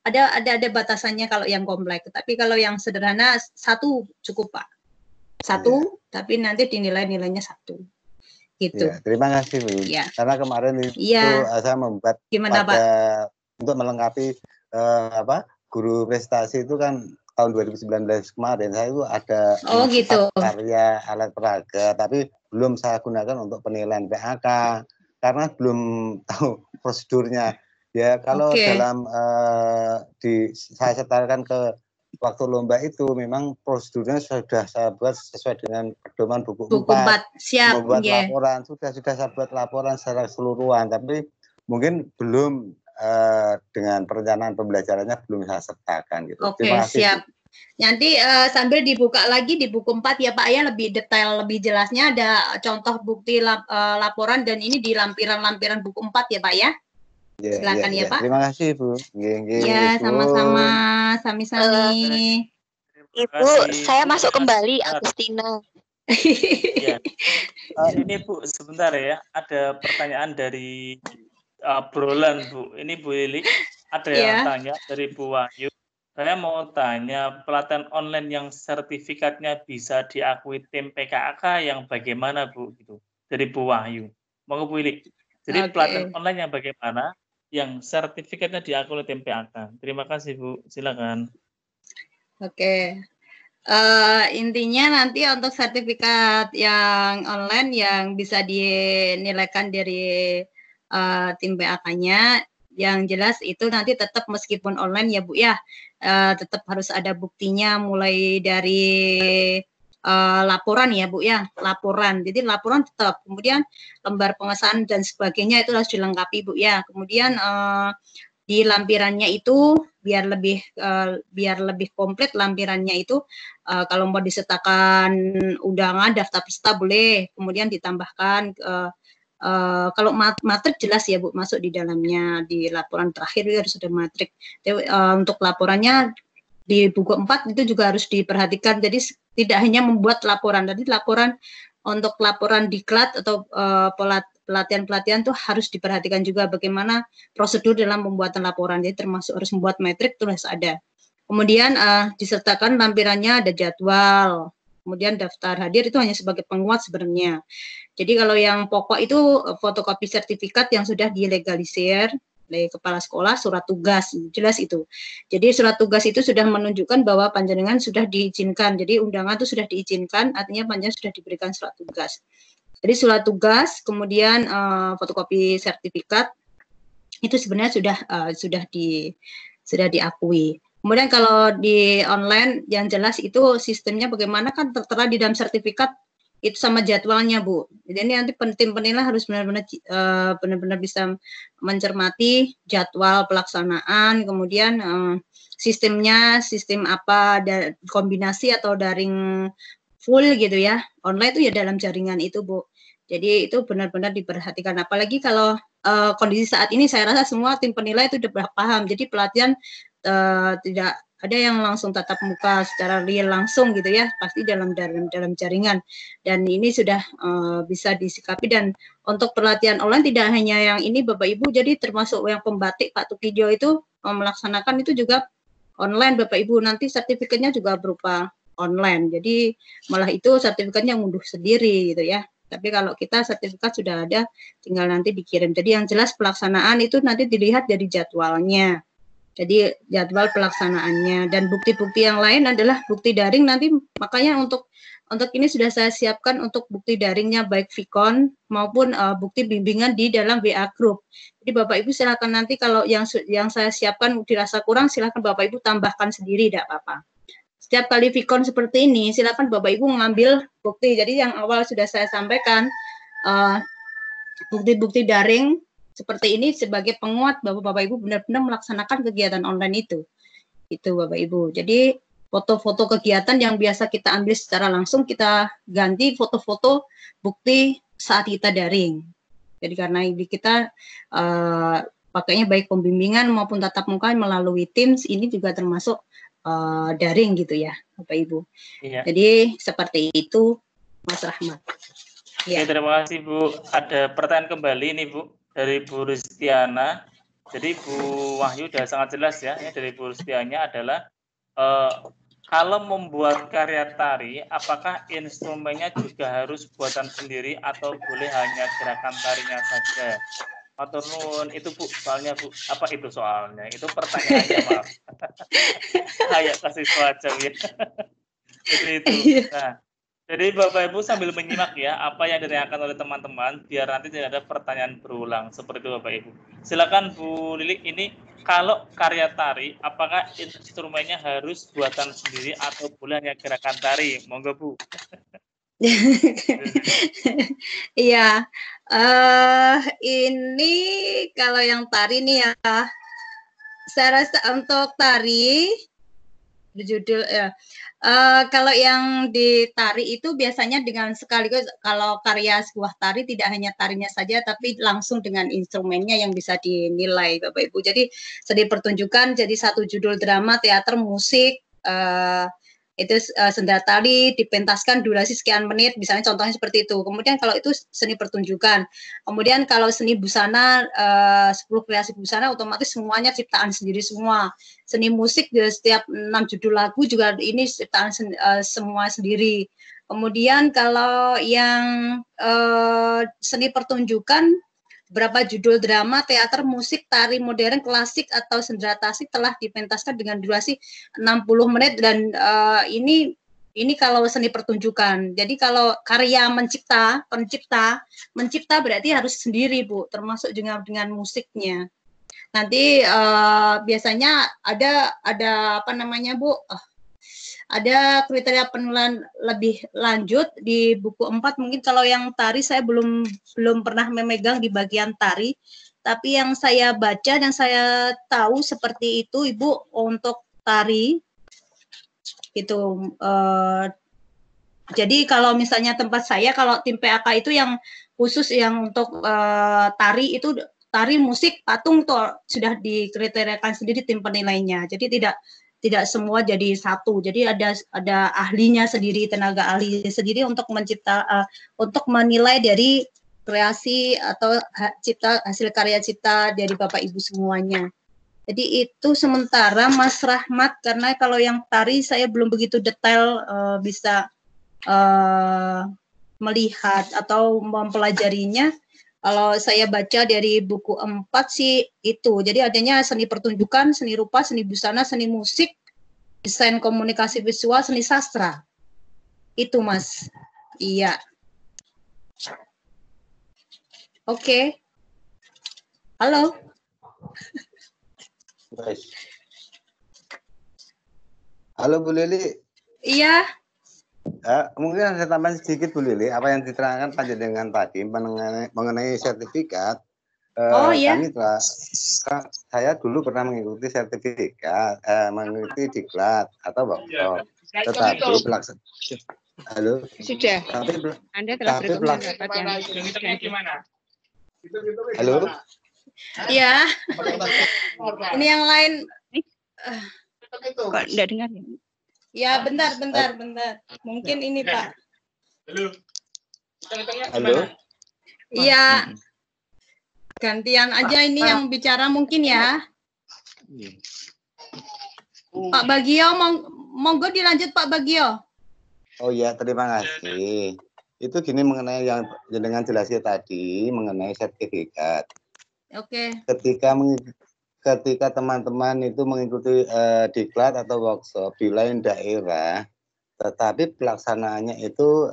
Ada batasannya kalau yang kompleks. Tapi kalau yang sederhana 1 cukup Pak. 1, tapi nanti dinilai nilainya 1. Gitu. Ya, terima kasih Bu. Ya. Karena kemarin itu saya membuat untuk melengkapi guru prestasi itu kan tahun 2019 kemarin saya itu ada 4 karya alat peraga, tapi belum saya gunakan untuk penilaian PAK karena belum tahu prosedurnya. Ya kalau dalam saya setelkan ke waktu lomba itu memang prosedurnya sudah saya buat sesuai dengan pedoman buku 4. Siap. Membuat laporan sudah saya buat laporan secara keseluruhan, tapi mungkin belum dengan perencanaan pembelajarannya belum saya sertakan gitu. Terima kasih. Siap. Nanti sambil dibuka lagi di buku 4 ya Pak ya, lebih detail, lebih jelasnya ada contoh bukti laporan dan ini di lampiran-lampiran buku 4 ya Pak ya. Silakan ya Pak. Terima kasih Bu. Ya, sama-sama. Sami-sami. Ibu, saya masuk kembali, Agustina. Ya. Ini Bu, sebentar ya. Ada pertanyaan dari Brolan Bu. Ini Bu Lili. Ada yang tanya dari Bu Wahyu. Saya mau tanya, pelatihan online yang sertifikatnya bisa diakui tim PKK yang bagaimana Bu? Gitu. Dari Bu Wahyu. Mau Bu Lili. Jadi pelatihan online yang bagaimana? Yang sertifikatnya diakui oleh tim PKK. Terima kasih Bu. Silakan. Intinya nanti untuk sertifikat yang online yang bisa dinilaikan dari tim PAK-nya, yang jelas itu nanti tetap meskipun online ya Bu ya, tetap harus ada buktinya mulai dari laporan ya Bu ya, laporan. Jadi laporan tetap, kemudian lembar pengesahan dan sebagainya itu harus dilengkapi Bu ya. Kemudian di lampirannya itu biar lebih komplit lampirannya itu, kalau mau disertakan undangan, daftar peserta boleh, kemudian ditambahkan kalau matrik jelas ya Bu masuk di dalamnya, di laporan terakhir itu harus ada matrik. Jadi, untuk laporannya di buku 4 itu juga harus diperhatikan. Jadi tidak hanya membuat laporan, tadi laporan untuk laporan diklat atau pelatihan-pelatihan itu harus diperhatikan juga bagaimana prosedur dalam pembuatan laporan. Jadi termasuk harus membuat metrik itu harus ada. Kemudian disertakan lampirannya ada jadwal. Kemudian daftar hadir itu hanya sebagai penguat sebenarnya. Jadi kalau yang pokok itu fotokopi sertifikat yang sudah dilegalisir oleh kepala sekolah, surat tugas, jelas itu. Jadi surat tugas itu sudah menunjukkan bahwa panjenengan sudah diizinkan. Jadi undangan itu sudah diizinkan, artinya panjenengan sudah diberikan surat tugas. Jadi surat tugas, kemudian fotokopi sertifikat itu sebenarnya sudah diakui. Kemudian kalau di online yang jelas itu sistemnya bagaimana kan tertera di dalam sertifikat itu sama jadwalnya Bu. Jadi nanti tim penilai harus benar-benar bisa mencermati jadwal pelaksanaan, kemudian sistemnya sistem apa, kombinasi atau daring full gitu ya. Online itu ya dalam jaringan itu Bu. Jadi itu benar-benar diperhatikan. Apalagi kalau kondisi saat ini saya rasa semua tim penilai itu sudah paham. Jadi pelatihan tidak ada yang langsung tatap muka secara real langsung gitu ya, pasti dalam jaringan, dan ini sudah bisa disikapi. Dan untuk pelatihan online tidak hanya yang ini Bapak Ibu, jadi termasuk yang pembatik Pak Tukijo itu melaksanakan itu juga online Bapak Ibu, nanti sertifikatnya juga berupa online, jadi malah itu sertifikatnya ngunduh sendiri gitu ya. Tapi kalau kita sertifikat sudah ada, tinggal nanti dikirim. Jadi yang jelas pelaksanaan itu nanti dilihat dari jadwalnya. Jadi jadwal pelaksanaannya, dan bukti-bukti yang lain adalah bukti daring nanti, makanya untuk Untuk ini sudah saya siapkan untuk bukti daringnya baik Vicon maupun bukti bimbingan di dalam WA Group. Jadi Bapak Ibu silakan nanti kalau yang saya siapkan dirasa kurang silakan Bapak Ibu tambahkan sendiri, tidak apa-apa. Setiap kali Vicon seperti ini silakan Bapak Ibu mengambil bukti. Jadi yang awal sudah saya sampaikan bukti-bukti daring seperti ini sebagai penguat bahwa Bapak Ibu benar-benar melaksanakan kegiatan online itu. Itu Bapak Ibu. Jadi foto-foto kegiatan yang biasa kita ambil secara langsung kita ganti foto-foto bukti saat kita daring. Jadi karena ini kita pakainya baik pembimbingan maupun tatap muka melalui Teams, ini juga termasuk daring gitu ya Bapak Ibu. Iya. Jadi seperti itu Mas Rahmat. Ya. Terima kasih Bu. Ada pertanyaan kembali nih Bu dari Bu Ristiana. Jadi Bu Wahyu sudah sangat jelas ya, dari Bu Ristiana adalah kalau membuat karya tari, apakah instrumennya juga harus buatan sendiri atau boleh hanya gerakan tarinya saja? Matur nuwun, itu Bu, soalnya Bu, apa itu soalnya? Itu pertanyaannya, maaf. Kayak kasih semacam ya. Itu. Nah, jadi Bapak Ibu sambil menyimak ya apa yang ditanyakan oleh teman-teman biar nanti tidak ada pertanyaan berulang seperti itu Bapak Ibu. Silakan Bu Lili, ini kalau karya tari apakah instrumennya harus buatan sendiri atau boleh hanya gerakan tari? Monggo Bu. Iya. Ini kalau yang tari nih ya. Saya rasa untuk tari berjudul ya. Kalau yang ditari itu biasanya dengan sekaligus kalau karya sebuah tari tidak hanya tarinya saja tapi langsung dengan instrumennya yang bisa dinilai Bapak Ibu. Jadi seni pertunjukan jadi satu judul drama, teater, musik, itu senda tari dipentaskan durasi sekian menit, misalnya contohnya seperti itu. Kemudian kalau itu seni pertunjukan. Kemudian kalau seni busana 10 kreasi busana otomatis semuanya ciptaan sendiri semua. Seni musik setiap 6 judul lagu juga ini ciptaan semua sendiri. Kemudian kalau yang seni pertunjukan berapa judul drama, teater, musik, tari modern, klasik atau sendera tasik telah dipentaskan dengan durasi 60 menit dan ini kalau seni pertunjukan. Jadi kalau karya mencipta berarti harus sendiri Bu, termasuk dengan musiknya. Nanti biasanya ada apa namanya Bu? Ada kriteria penulisan lebih lanjut di buku 4. Mungkin kalau yang tari saya belum pernah memegang di bagian tari, tapi yang saya baca dan saya tahu seperti itu Ibu untuk tari itu. Jadi kalau misalnya tempat saya kalau tim PAK itu yang khusus yang untuk tari itu tari, musik, patung tuh sudah dikriteriakan sendiri tim penilainya. Jadi tidak semua jadi satu. Jadi ada ahlinya sendiri, tenaga ahli sendiri untuk untuk menilai dari kreasi atau hasil karya cipta dari Bapak Ibu semuanya. Jadi itu sementara Mas Rahmat, karena kalau yang tari saya belum begitu detail bisa melihat atau mempelajarinya. Kalau saya baca dari buku 4 sih itu. Jadi adanya seni pertunjukan, seni rupa, seni busana, seni musik, desain komunikasi visual, seni sastra. Itu Mas. Iya. Oke. Halo. Halo Bu Lili. Iya. Mungkin ada tambahan sedikit Bu Lili, apa yang diterangkan panjenengan tadi mengenai sertifikat. Iya. Saya dulu pernah mengikuti sertifikat, mengikuti diklat atau workshop. Tetapi pelaksanaan. Halo. Sudah. Anda telah berkomunikasi gimana? Halo. Iya. Ini yang lain. Kok enggak dengar ya? Ya, bentar. Mungkin ini, Pak. Halo. Iya. Gantian aja ini yang bicara mungkin ya. Pak Bagio, monggo dilanjut Pak Bagio. Oh ya, terima kasih. Itu gini mengenai yang dengan jelasnya tadi mengenai sertifikat. Oke. Ketika teman-teman itu mengikuti diklat atau workshop di lain daerah, tetapi pelaksanaannya itu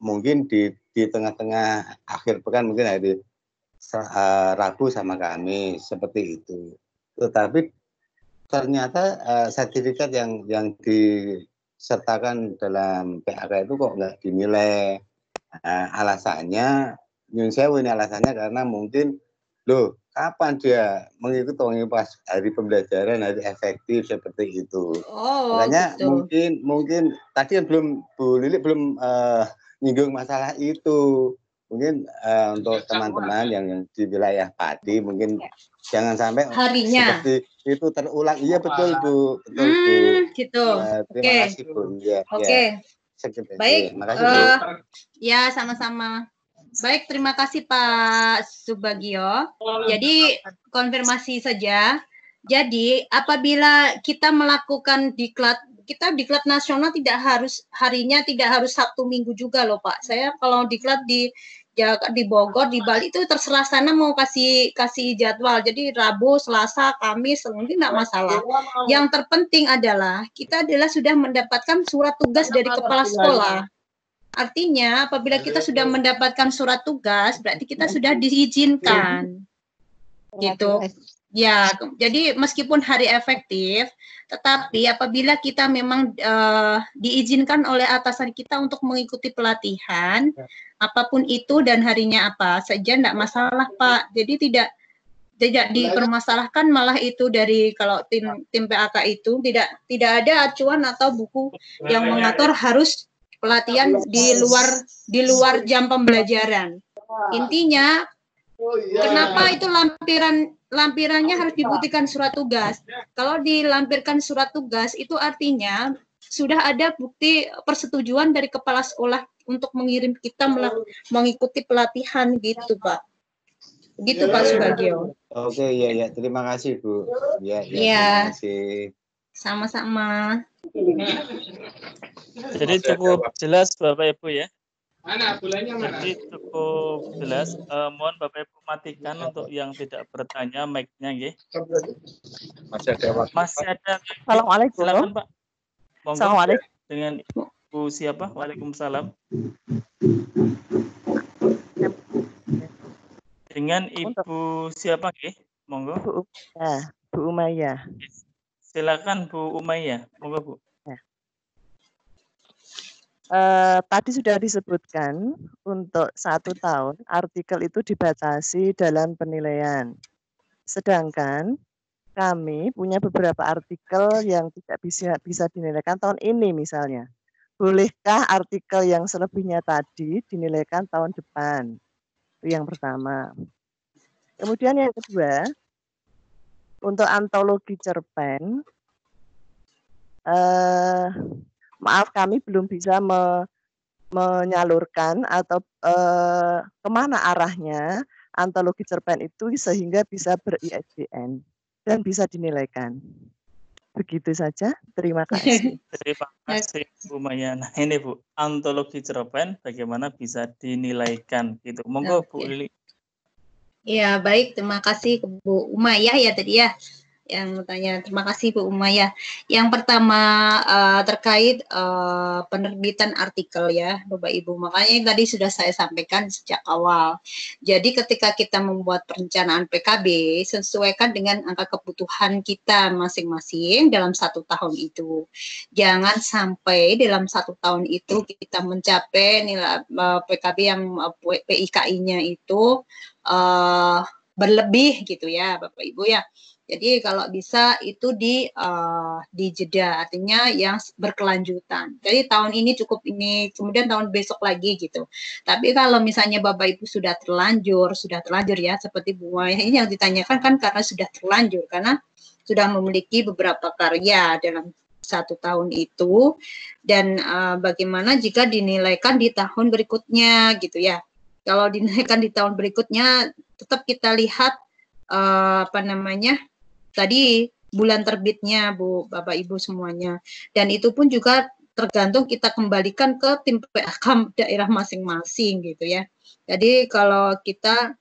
mungkin di tengah-tengah akhir pekan, mungkin hari Rabu sama Kamis seperti itu. Tetapi ternyata sertifikat yang disertakan dalam PAK itu kok nggak dinilai. Alasannya, nyun sewu ini alasannya karena mungkin loh, kapan dia mengikuti pas hari pembelajaran, hari efektif seperti itu. Makanya gitu. mungkin tadi belum Bu Lili belum nyinggung masalah itu. Mungkin untuk teman-teman yang di wilayah Pati mungkin jangan sampai harinya seperti itu terulang. Iya betul Bu, betul Bu. Gitu. Terima kasih Bu. Ya, Oke. Ya. Baik. Makasih Bu. Ya sama-sama. Baik, terima kasih Pak Subagio. Jadi konfirmasi saja. Jadi apabila kita melakukan diklat, kita diklat nasional tidak harus harinya, tidak harus Sabtu Minggu juga loh Pak. Saya kalau diklat di Bogor, di Bali itu terserah sana mau kasih jadwal. Jadi Rabu, Selasa, Kamis, mungkin nggak masalah. Yang terpenting adalah kita sudah mendapatkan surat tugas dari kepala sekolah. Artinya apabila kita sudah mendapatkan surat tugas, berarti kita sudah diizinkan. Gitu. Ya, jadi meskipun hari efektif, tetapi apabila kita memang diizinkan oleh atasan kita untuk mengikuti pelatihan, apapun itu dan harinya apa saja, enggak masalah Pak. Jadi tidak dipermasalahkan, malah itu dari kalau tim PAK itu tidak ada acuan atau buku yang mengatur harus pelatihan di luar jam pembelajaran. Intinya, kenapa itu lampirannya harus dibuktikan surat tugas? Kalau dilampirkan surat tugas, itu artinya sudah ada bukti persetujuan dari kepala sekolah untuk mengirim kita mengikuti pelatihan gitu, Pak. Begitu Pak Subagio. Oke, ya. Terima kasih Bu. Ya. Terima kasih. Sama-sama. Jadi cukup jelas Bapak Ibu ya. Jadi cukup jelas. Mohon Bapak Ibu matikan untuk yang tidak bertanya mic-nya ya. Masih ada. Assalamualaikum. Silakan Pak. Monggo. Assalamualaikum. Dengan Ibu siapa? Waalaikumsalam. Dengan Ibu siapa ya? Monggo. Bu Umayyah. Silakan Bu Umayyah. Monggo Bu. Tadi sudah disebutkan untuk 1 tahun artikel itu dibatasi dalam penilaian. Sedangkan kami punya beberapa artikel yang tidak bisa dinilaikan tahun ini misalnya. Bolehkah artikel yang selebihnya tadi dinilaikan tahun depan? Itu yang pertama. Kemudian yang kedua, untuk antologi cerpen, maaf kami belum bisa menyalurkan atau kemana arahnya antologi cerpen itu sehingga bisa ber-ISBN dan bisa dinilaikan. Begitu saja, terima kasih. Terima kasih Bu Maya. Nah ini Bu, antologi cerpen bagaimana bisa dinilaikan gitu. Monggo Bu Lili. Ya baik, terima kasih Bu Umayyah ya tadi ya yang bertanya. Terima kasih Bu Umayyah. Yang pertama terkait penerbitan artikel ya Bapak Ibu. Makanya yang tadi sudah saya sampaikan sejak awal. Jadi ketika kita membuat perencanaan PKB, sesuaikan dengan angka kebutuhan kita masing-masing dalam 1 tahun itu. Jangan sampai dalam 1 tahun itu kita mencapai nilai PKB yang PIKI-nya itu berlebih gitu ya Bapak Ibu ya. Jadi kalau bisa itu di jeda, artinya yang berkelanjutan. Jadi tahun ini cukup ini, kemudian tahun besok lagi gitu. Tapi kalau misalnya Bapak Ibu sudah terlanjur ya, seperti Bu Maya ini yang ditanyakan kan karena sudah terlanjur, karena sudah memiliki beberapa karya dalam 1 tahun itu, dan bagaimana jika dinilaikan di tahun berikutnya gitu ya. Kalau dinilaikan di tahun berikutnya, tetap kita lihat tadi bulan terbitnya Bu, Bapak Ibu semuanya. Dan itu pun juga tergantung kita kembalikan ke tim PAK daerah masing-masing gitu ya. Jadi kalau kita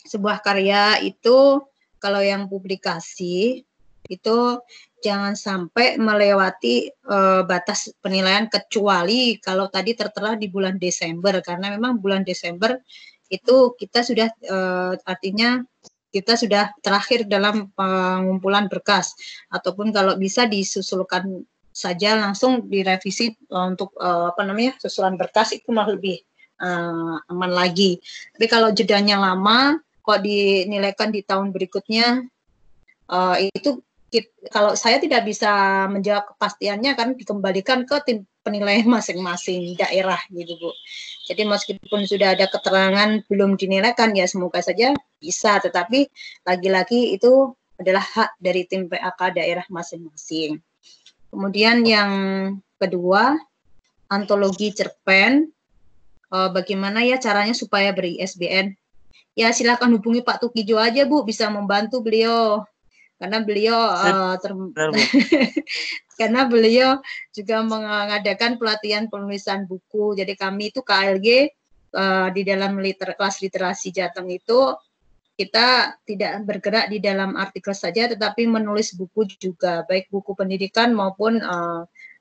sebuah karya itu, kalau yang publikasi itu jangan sampai melewati batas penilaian kecuali kalau tadi tertera di bulan Desember, karena memang bulan Desember itu kita sudah artinya kita sudah terakhir dalam pengumpulan berkas, ataupun kalau bisa disusulkan saja langsung direvisi untuk susulan berkas itu malah lebih aman lagi. Tapi kalau jedanya lama, kok dinilaikan di tahun berikutnya, itu kalau saya tidak bisa menjawab kepastiannya, kan dikembalikan ke tim penilaian masing-masing daerah gitu Bu. Jadi meskipun sudah ada keterangan belum dinilaikan, ya semoga saja bisa, tetapi lagi-lagi itu adalah hak dari tim PAK daerah masing-masing. Kemudian yang kedua, antologi cerpen, bagaimana ya caranya supaya ber-ISBN? Ya silakan hubungi Pak Tukijo aja Bu, bisa membantu beliau. Karena beliau karena beliau juga mengadakan pelatihan penulisan buku. Jadi kami itu KLG di dalam kelas literasi Jateng itu kita tidak bergerak di dalam artikel saja, tetapi menulis buku juga, baik buku pendidikan maupun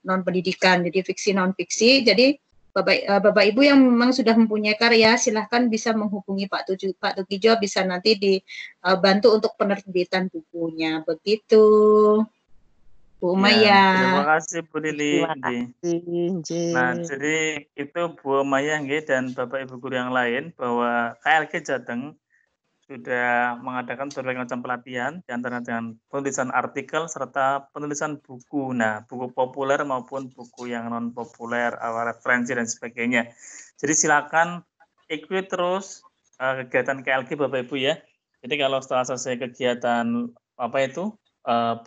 non pendidikan. Jadi fiksi non fiksi. Jadi Bapak Ibu yang memang sudah mempunyai karya, silahkan bisa menghubungi Pak Tukijo, bisa nanti dibantu untuk penerbitan bukunya. Begitu, Bu Maya. Terima kasih Bu Lili. Nah, jadi itu Bu Maya dan Bapak Ibu guru yang lain bahwa KLG Jateng sudah mengadakan berbagai macam pelatihan, di antara dengan penulisan artikel serta penulisan buku. Nah, buku populer maupun buku yang non populer, referensi dan sebagainya. Jadi silakan ikuti terus kegiatan KLG Bapak Ibu ya. Jadi kalau setelah selesai kegiatan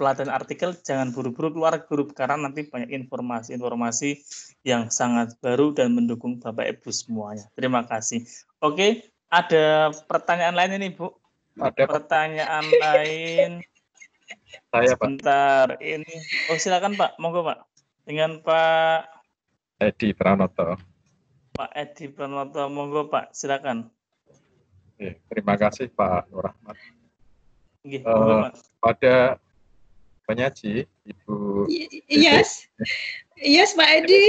pelatihan artikel, jangan buru-buru keluar grup karena nanti banyak informasi-informasi yang sangat baru dan mendukung Bapak Ibu semuanya. Terima kasih. Oke. Ada pertanyaan lain ini, Bu? Ada pertanyaan lain. Saya, Sebentar, ini. Oh, silakan Pak, monggo Pak. Dengan Pak Edi Pranoto. Pak Edi Pranoto, monggo Pak, silakan. Terima kasih Pak Nur Rahmat. Monggo, Pak. Pada penyaji, Ibu. Yes, Pak Edi.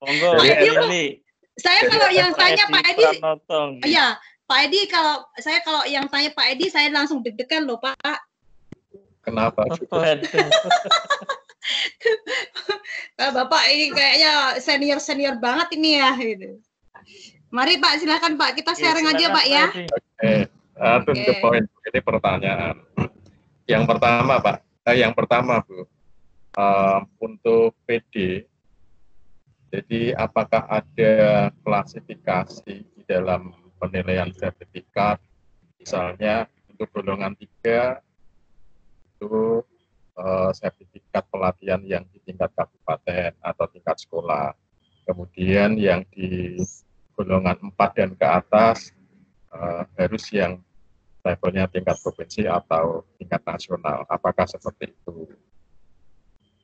Monggo, Pak Edi. Saya kalau yang tanya Pak Edi, ya Pak Edi, kalau yang tanya Pak Edi, saya langsung deg-degan loh Pak. Kenapa? Bapak ini kayaknya senior banget ini ya. Gitu. Mari Pak, silakan Pak, kita sharing aja Pak ya. Oke, to point. Ini pertanyaan. Yang pertama Pak, yang pertama Bu, untuk PD. Jadi apakah ada klasifikasi di dalam penilaian sertifikat, misalnya untuk golongan 3 itu sertifikat pelatihan yang di tingkat kabupaten atau tingkat sekolah. Kemudian yang di golongan 4 dan ke atas harus yang levelnya tingkat provinsi atau tingkat nasional. Apakah seperti itu?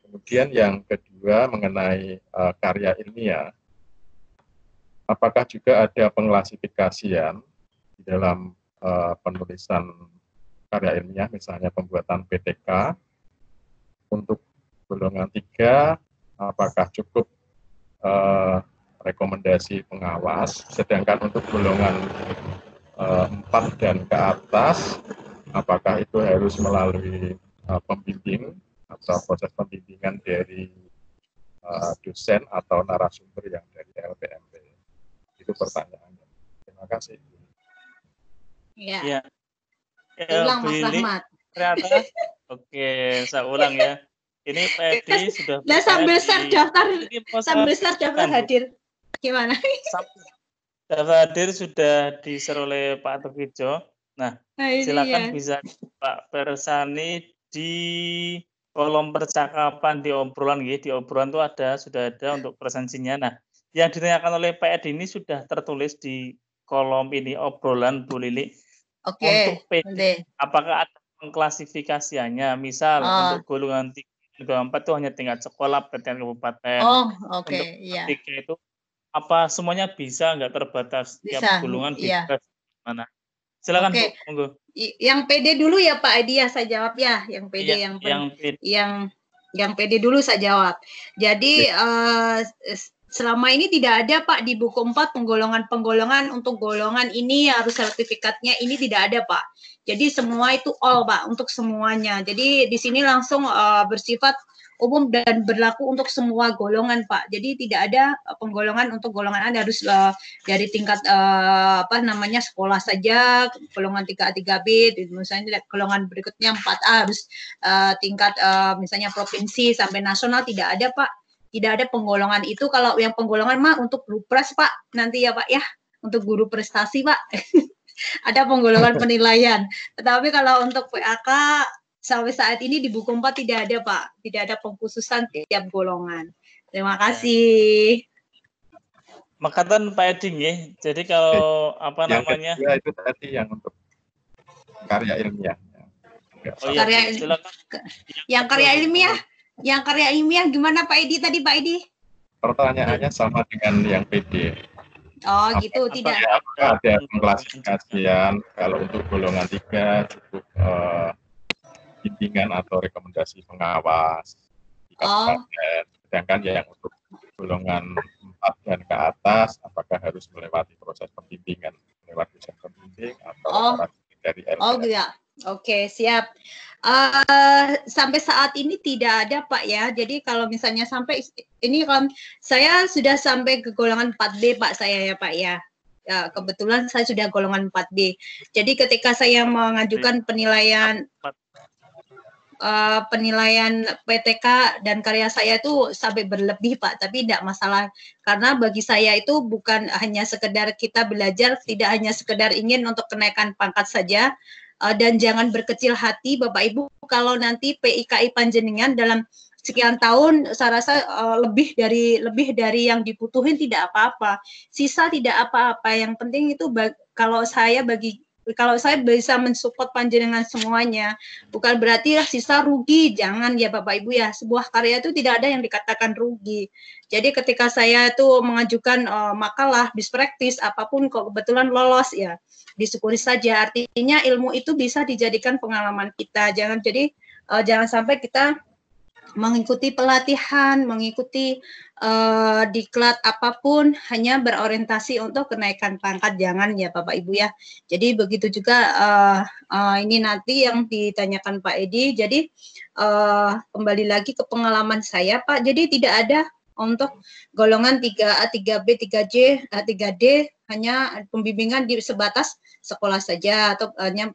Kemudian yang kedua mengenai karya ilmiah, apakah juga ada pengklasifikasian di dalam penulisan karya ilmiah, misalnya pembuatan PTK untuk golongan 3, apakah cukup rekomendasi pengawas, sedangkan untuk golongan 4 dan ke atas, apakah itu harus melalui pembimbing atau proses pembimbingan dari dosen atau narasumber yang dari LPMP. Itu pertanyaannya. Terima kasih. Ya. Ulang Mas Rahmat. Ternyata, oke, saya ulang ya. Ini Pak Edi sudah. Nah, sambil share daftar hadir. Gimana? Daftar hadir sudah di-share oleh Pak Tukijo. Nah, silakan bisa Pak Persani di kolom percakapan di obrolan di obrolan itu sudah ada untuk presensinya. Nah, yang ditanyakan oleh Pak Edi ini sudah tertulis di kolom ini obrolan Bu Lili. Oke. Untuk PD, apakah ada pengklasifikasiannya? Misal untuk golongan 3 dan 4 itu hanya tingkat sekolah, tingkat kabupaten. Oke. Untuk 3 itu apa semuanya bisa, nggak terbatas? Tiap golongan bebas mana? Silakan Oke. Bu, monggo. Yang PD dulu ya Pak Edi ya, saya jawab ya. Yang PD yang PD dulu saya jawab. Jadi selama ini tidak ada Pak di buku 4 penggolongan untuk golongan ini harus sertifikatnya, ini tidak ada Pak. Jadi semua itu all Pak, untuk semuanya. Jadi di sini langsung bersifat umum dan berlaku untuk semua golongan Pak. Jadi tidak ada penggolongan untuk golongan A harus dari tingkat sekolah saja, golongan 3A 3B, misalnya golongan berikutnya 4A harus tingkat misalnya provinsi sampai nasional, tidak ada Pak. Tidak ada penggolongan itu. Kalau yang penggolongan mah untuk Lupres Pak, nanti ya Pak ya, untuk guru prestasi Pak. Ada penggolongan penilaian. Tetapi kalau untuk PAK sampai saat ini di buku 4 tidak ada Pak, tidak ada pengkhususan tiap golongan. Terima kasih. Makatan Pak Edi ya. Jadi kalau yang kedua itu tadi yang untuk karya ilmiah. Yang karya ilmiah gimana Pak Edi tadi Pak Edi? Pertanyaannya sama dengan yang PD. Oh gitu, tidak. Ada pengklasifikasian kalau untuk golongan 3 cukup bimbingan atau rekomendasi pengawas di kabupaten. Sedangkan yang untuk golongan 4 dan ke atas, apakah harus melewati proses pembimbingan lewat dosen pembimbing atau dari LPS? Oh ya, oke siap. Sampai saat ini tidak ada Pak ya. Jadi kalau misalnya sampai ini kan saya sudah sampai ke golongan 4B Pak saya ya Pak ya. Ya, kebetulan saya sudah golongan 4B. Jadi ketika saya mengajukan penilaian PTK dan karya saya itu sampai berlebih Pak, tapi tidak masalah karena bagi saya itu bukan hanya sekedar kita belajar, tidak hanya sekedar ingin untuk kenaikan pangkat saja, dan jangan berkecil hati Bapak Ibu kalau nanti PIKI panjenengan dalam sekian tahun saya rasa lebih dari yang dibutuhin tidak apa-apa, sisa tidak apa-apa, yang penting itu kalau saya bisa mensupport panjenengan semuanya, bukan berarti sisa rugi, jangan ya Bapak Ibu ya. Sebuah karya itu tidak ada yang dikatakan rugi. Jadi ketika saya itu mengajukan makalah, bispraktis, apapun kok kebetulan lolos ya, disyukuri saja. Artinya ilmu itu bisa dijadikan pengalaman kita. Jangan sampai kita mengikuti pelatihan, mengikuti diklat apapun hanya berorientasi untuk kenaikan pangkat, jangan ya Bapak Ibu ya. Jadi begitu juga ini nanti yang ditanyakan Pak Edi. Jadi kembali lagi ke pengalaman saya Pak. Jadi tidak ada untuk golongan 3A, 3B, 3C, 3D hanya pembimbingan di sebatas sekolah saja atau hanya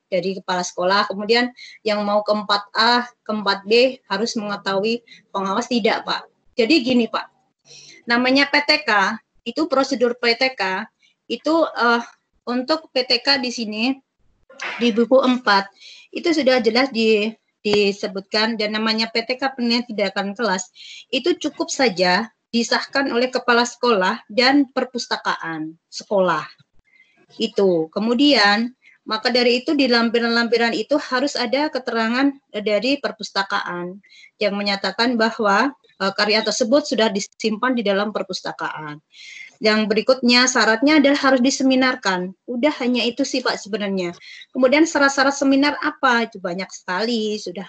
dari kepala sekolah. Kemudian yang mau ke 4A, ke 4B harus mengetahui pengawas, tidak Pak. Jadi gini Pak, namanya PTK, itu prosedur PTK, itu untuk PTK di sini, di buku 4, itu sudah jelas disebutkan, dan namanya PTK penilaian tindakan kelas, itu cukup saja disahkan oleh kepala sekolah dan perpustakaan sekolah. Itu. Kemudian, maka dari itu di lampiran-lampiran itu harus ada keterangan dari perpustakaan yang menyatakan bahwa karya tersebut sudah disimpan di dalam perpustakaan. Yang berikutnya syaratnya adalah harus diseminarkan. Udah hanya itu sih Pak sebenarnya. Kemudian syarat-syarat seminar apa? Itu banyak sekali, sudah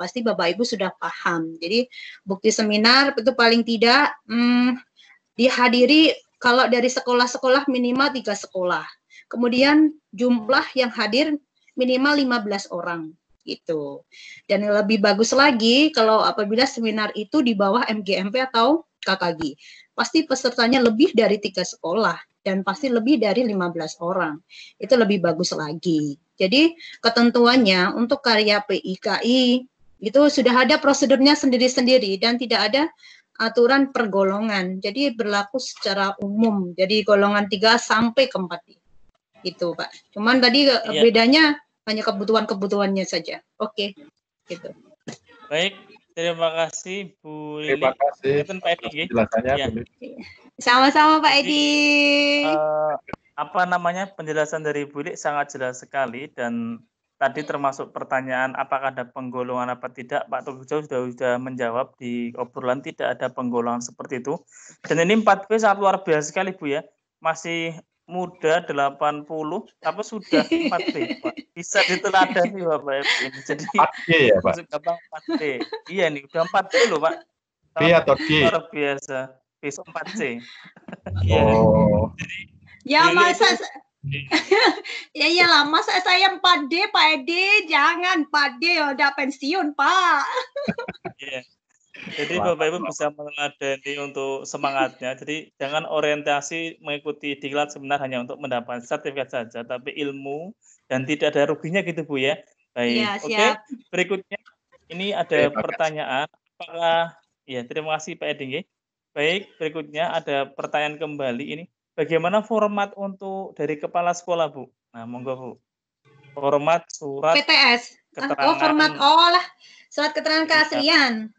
pasti Bapak Ibu sudah paham. Jadi bukti seminar itu paling tidak dihadiri kalau dari sekolah-sekolah minimal 3 sekolah. Kemudian jumlah yang hadir minimal 15 orang. Gitu. Dan lebih bagus lagi kalau apabila seminar itu di bawah MGMP atau KKG. Pasti pesertanya lebih dari 3 sekolah dan pasti lebih dari 15 orang. Itu lebih bagus lagi. Jadi ketentuannya untuk karya PIKI itu sudah ada prosedurnya sendiri-sendiri dan tidak ada aturan pergolongan. Jadi berlaku secara umum. Jadi golongan 3 sampai ke 4. Itu Pak. Cuman tadi bedanya hanya kebutuhan-kebutuhannya saja. Oke, gitu. Baik, terima kasih Bu Lili. Terima kasih. Pak Edi. Ya. Sama-sama Pak Edi. Penjelasan dari Bu Lili sangat jelas sekali, dan tadi termasuk pertanyaan apakah ada penggolongan apa tidak, Pak Tugjo sudah menjawab di obrolan, tidak ada penggolongan seperti itu. Dan ini 4B sangat luar biasa sekali Bu ya. Masih muda 80 tapi sudah 4D, Pak. Bisa diteladani Bapak Ibu ini. Jadi 4D ya, Pak? gampang 4D. Iya nih, udah 4D loh, Pak. D atau D? Luar biasa. Besok 4C. Iya. Oh. Ya Lili masa itu- ya iyalah masa saya 4D Pak Edi, jangan 4D udah pensiun Pak. Iya. Jadi Bapak Ibu bisa meneladani untuk semangatnya. Jadi jangan orientasi mengikuti diklat seminar hanya untuk mendapat sertifikat saja, tapi ilmu dan tidak ada ruginya gitu Bu ya. Baik. Iya, Oke. siap. Berikutnya ini ada pertanyaan. Apakah ya terima kasih Pak Edi. Baik, berikutnya ada pertanyaan kembali ini. Bagaimana format untuk dari kepala sekolah Bu? Nah, monggo Bu. Format surat PTS. keterangan. Format surat keterangan keaslian.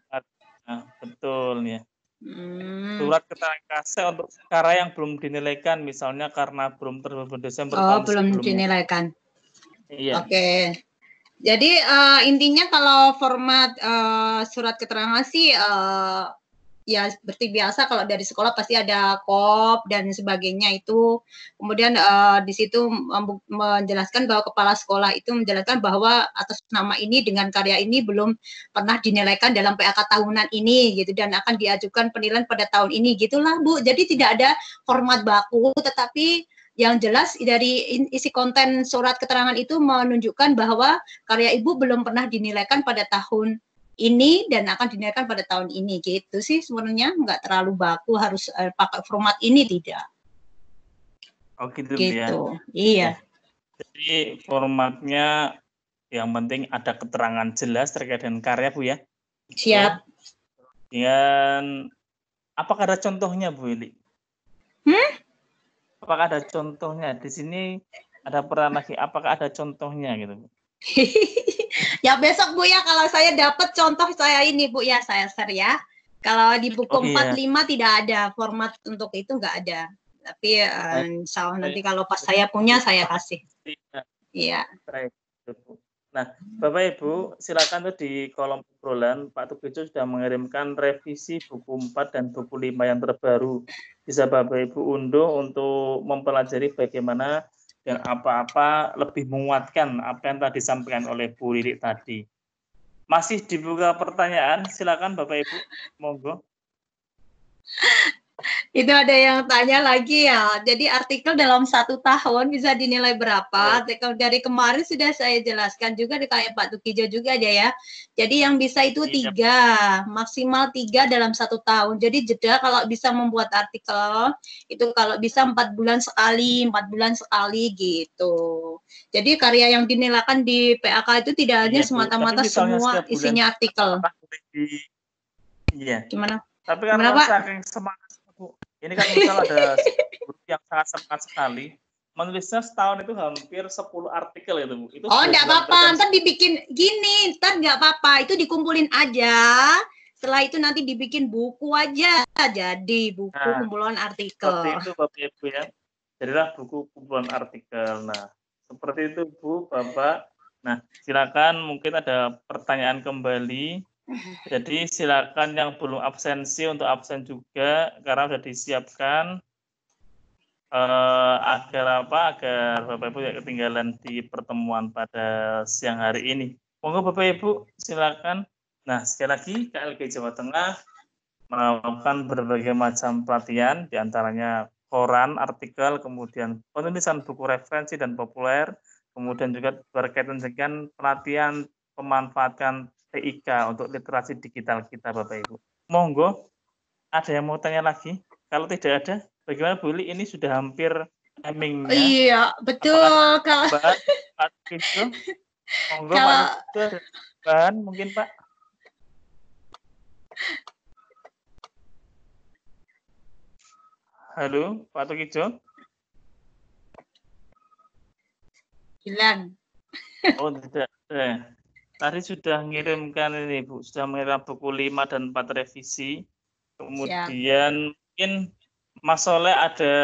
Nah, betul ya. Hmm. Surat keterangan KC untuk perkara yang belum dinilaikan, misalnya karena belum terbit Desember Oh, tahun belum sebelumnya. dinilaikan. Iya. Oke. Jadi intinya kalau format surat keterangan sih ya seperti biasa kalau dari sekolah pasti ada KOP dan sebagainya itu. Kemudian di situ menjelaskan bahwa kepala sekolah itu menjelaskan bahwa atas nama ini dengan karya ini belum pernah dinilaikan dalam PAK tahunan ini gitu dan akan diajukan penilaian pada tahun ini gitulah Bu. Jadi tidak ada format baku tetapi yang jelas dari isi konten surat keterangan itu menunjukkan bahwa karya Ibu belum pernah dinilaikan pada tahun ini dan akan dinilaikan pada tahun ini gitu sih sebenarnya nggak terlalu baku harus pakai format ini tidak. Oh gitu, Gitu. ya. Iya. Jadi formatnya yang penting ada keterangan jelas terkait dengan karya Bu ya. Siap. Dan apakah ada contohnya Bu Ili? Apakah ada contohnya? Di sini ada peran lagi. Apakah ada contohnya gitu Bu? Ya besok Bu ya kalau saya dapat contoh saya ini Bu ya saya share ya. Kalau di buku 45 tidak ada format untuk itu nggak ada. Tapi insya Allah nanti kalau pas saya punya saya kasih. Iya. Baik. Nah, Bapak Ibu silakan tuh di kolom obrolan Pak Tugijo sudah mengirimkan revisi buku 4 dan buku 5 yang terbaru. Bisa Bapak Ibu unduh untuk mempelajari bagaimana dan apa-apa lebih menguatkan apa yang tadi disampaikan oleh Bu Lilik tadi. Masih dibuka pertanyaan, silakan Bapak Ibu, monggo. Itu ada yang tanya lagi ya. Jadi artikel dalam 1 tahun bisa dinilai berapa? Artikel dari kemarin sudah saya jelaskan juga kayak Pak Tugijo juga aja ya. Jadi yang bisa itu 3, maksimal 3 dalam 1 tahun. Jadi jeda kalau bisa membuat artikel itu kalau bisa 4 bulan sekali, 4 bulan sekali gitu. Jadi karya yang dinilaikan di PAK itu tidak hanya semata-mata semua isinya artikel. Iya. Gimana? Tapi karena saking semangat Bu, ini kan misal ada guru yang sangat semangat sekali, menulisnya setahun itu hampir 10 artikel itu Bu. Itu enggak apa-apa, ntar dibikin gini, ntar nggak apa-apa, itu dikumpulin aja. Setelah itu nanti dibikin buku aja, jadi buku kumpulan artikel. Seperti itu Bapak Ibu ya, jadilah buku kumpulan artikel. Nah, seperti itu Bu, Bapak. Nah, silakan mungkin ada pertanyaan kembali. Jadi silakan yang belum absensi untuk absen juga karena sudah disiapkan agar Bapak Ibu tidak ketinggalan di pertemuan pada siang hari ini. Monggo Bapak Ibu silakan. Nah sekali lagi KLG Jawa Tengah melakukan berbagai macam pelatihan diantaranya koran, artikel, kemudian penulisan buku referensi dan populer, kemudian juga berkaitan dengan pelatihan pemanfaatan TIK untuk literasi digital kita Bapak Ibu. Monggo, ada yang mau tanya lagi? Kalau tidak ada, bagaimana Bu Li? Ini sudah hampir timingnya. Iya, betul. Kalau Pak Tugijo, monggo Pak Tugijo, bahan mungkin Pak. Halo, Pak Tugijo. Hilang. Oh tidak. Tadi sudah mengirimkan ini Bu, sudah mengirim buku 5 dan 4 revisi. Kemudian mungkin Mas Soleh ada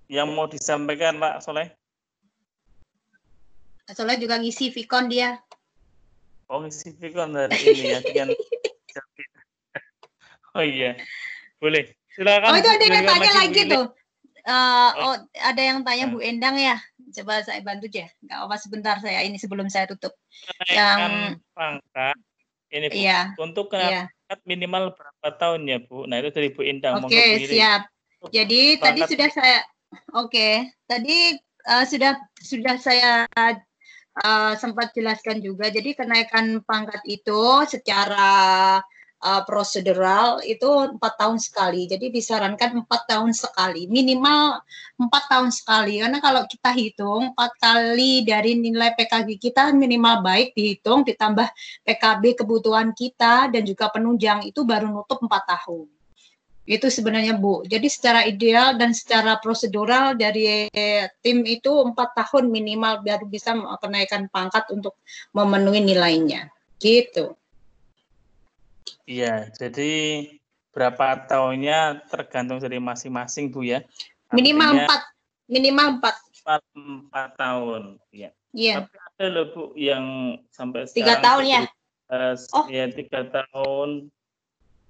yang mau disampaikan Pak Soleh? Mas Soleh juga ngisi Vicon dia. Oh ngisi Vicon dari ini ya dengan oh iya, boleh. Silakan. Oh itu ada yang tanya lagi tuh. Oh, ada yang tanya Bu Endang ya. Coba saya bantu ya. Nggak apa sebentar saya ini sebelum saya tutup. Kenaikan pangkat ini Bu. Iya. Untuk kenaikan pangkat minimal berapa tahun ya Bu? Nah itu dari Bu Endang. Oke, siap. Jadi tadi sudah saya tadi sudah saya sempat jelaskan juga. Jadi kenaikan pangkat itu secara prosedural itu 4 tahun sekali. Jadi disarankan 4 tahun sekali, minimal 4 tahun sekali. Karena kalau kita hitung 4 kali dari nilai PKG kita minimal baik dihitung ditambah PKB kebutuhan kita dan juga penunjang itu baru nutup 4 tahun. Itu sebenarnya Bu. Jadi secara ideal dan secara prosedural dari tim itu 4 tahun minimal baru bisa kenaikan pangkat untuk memenuhi nilainya. Gitu. Iya, jadi berapa tahunnya tergantung dari masing-masing Bu ya. Minimal 4. Minimal 4 tahun. Ya. Iya. Tapi ada loh Bu yang sampai 3 tahun ya. Ya 3 tahun.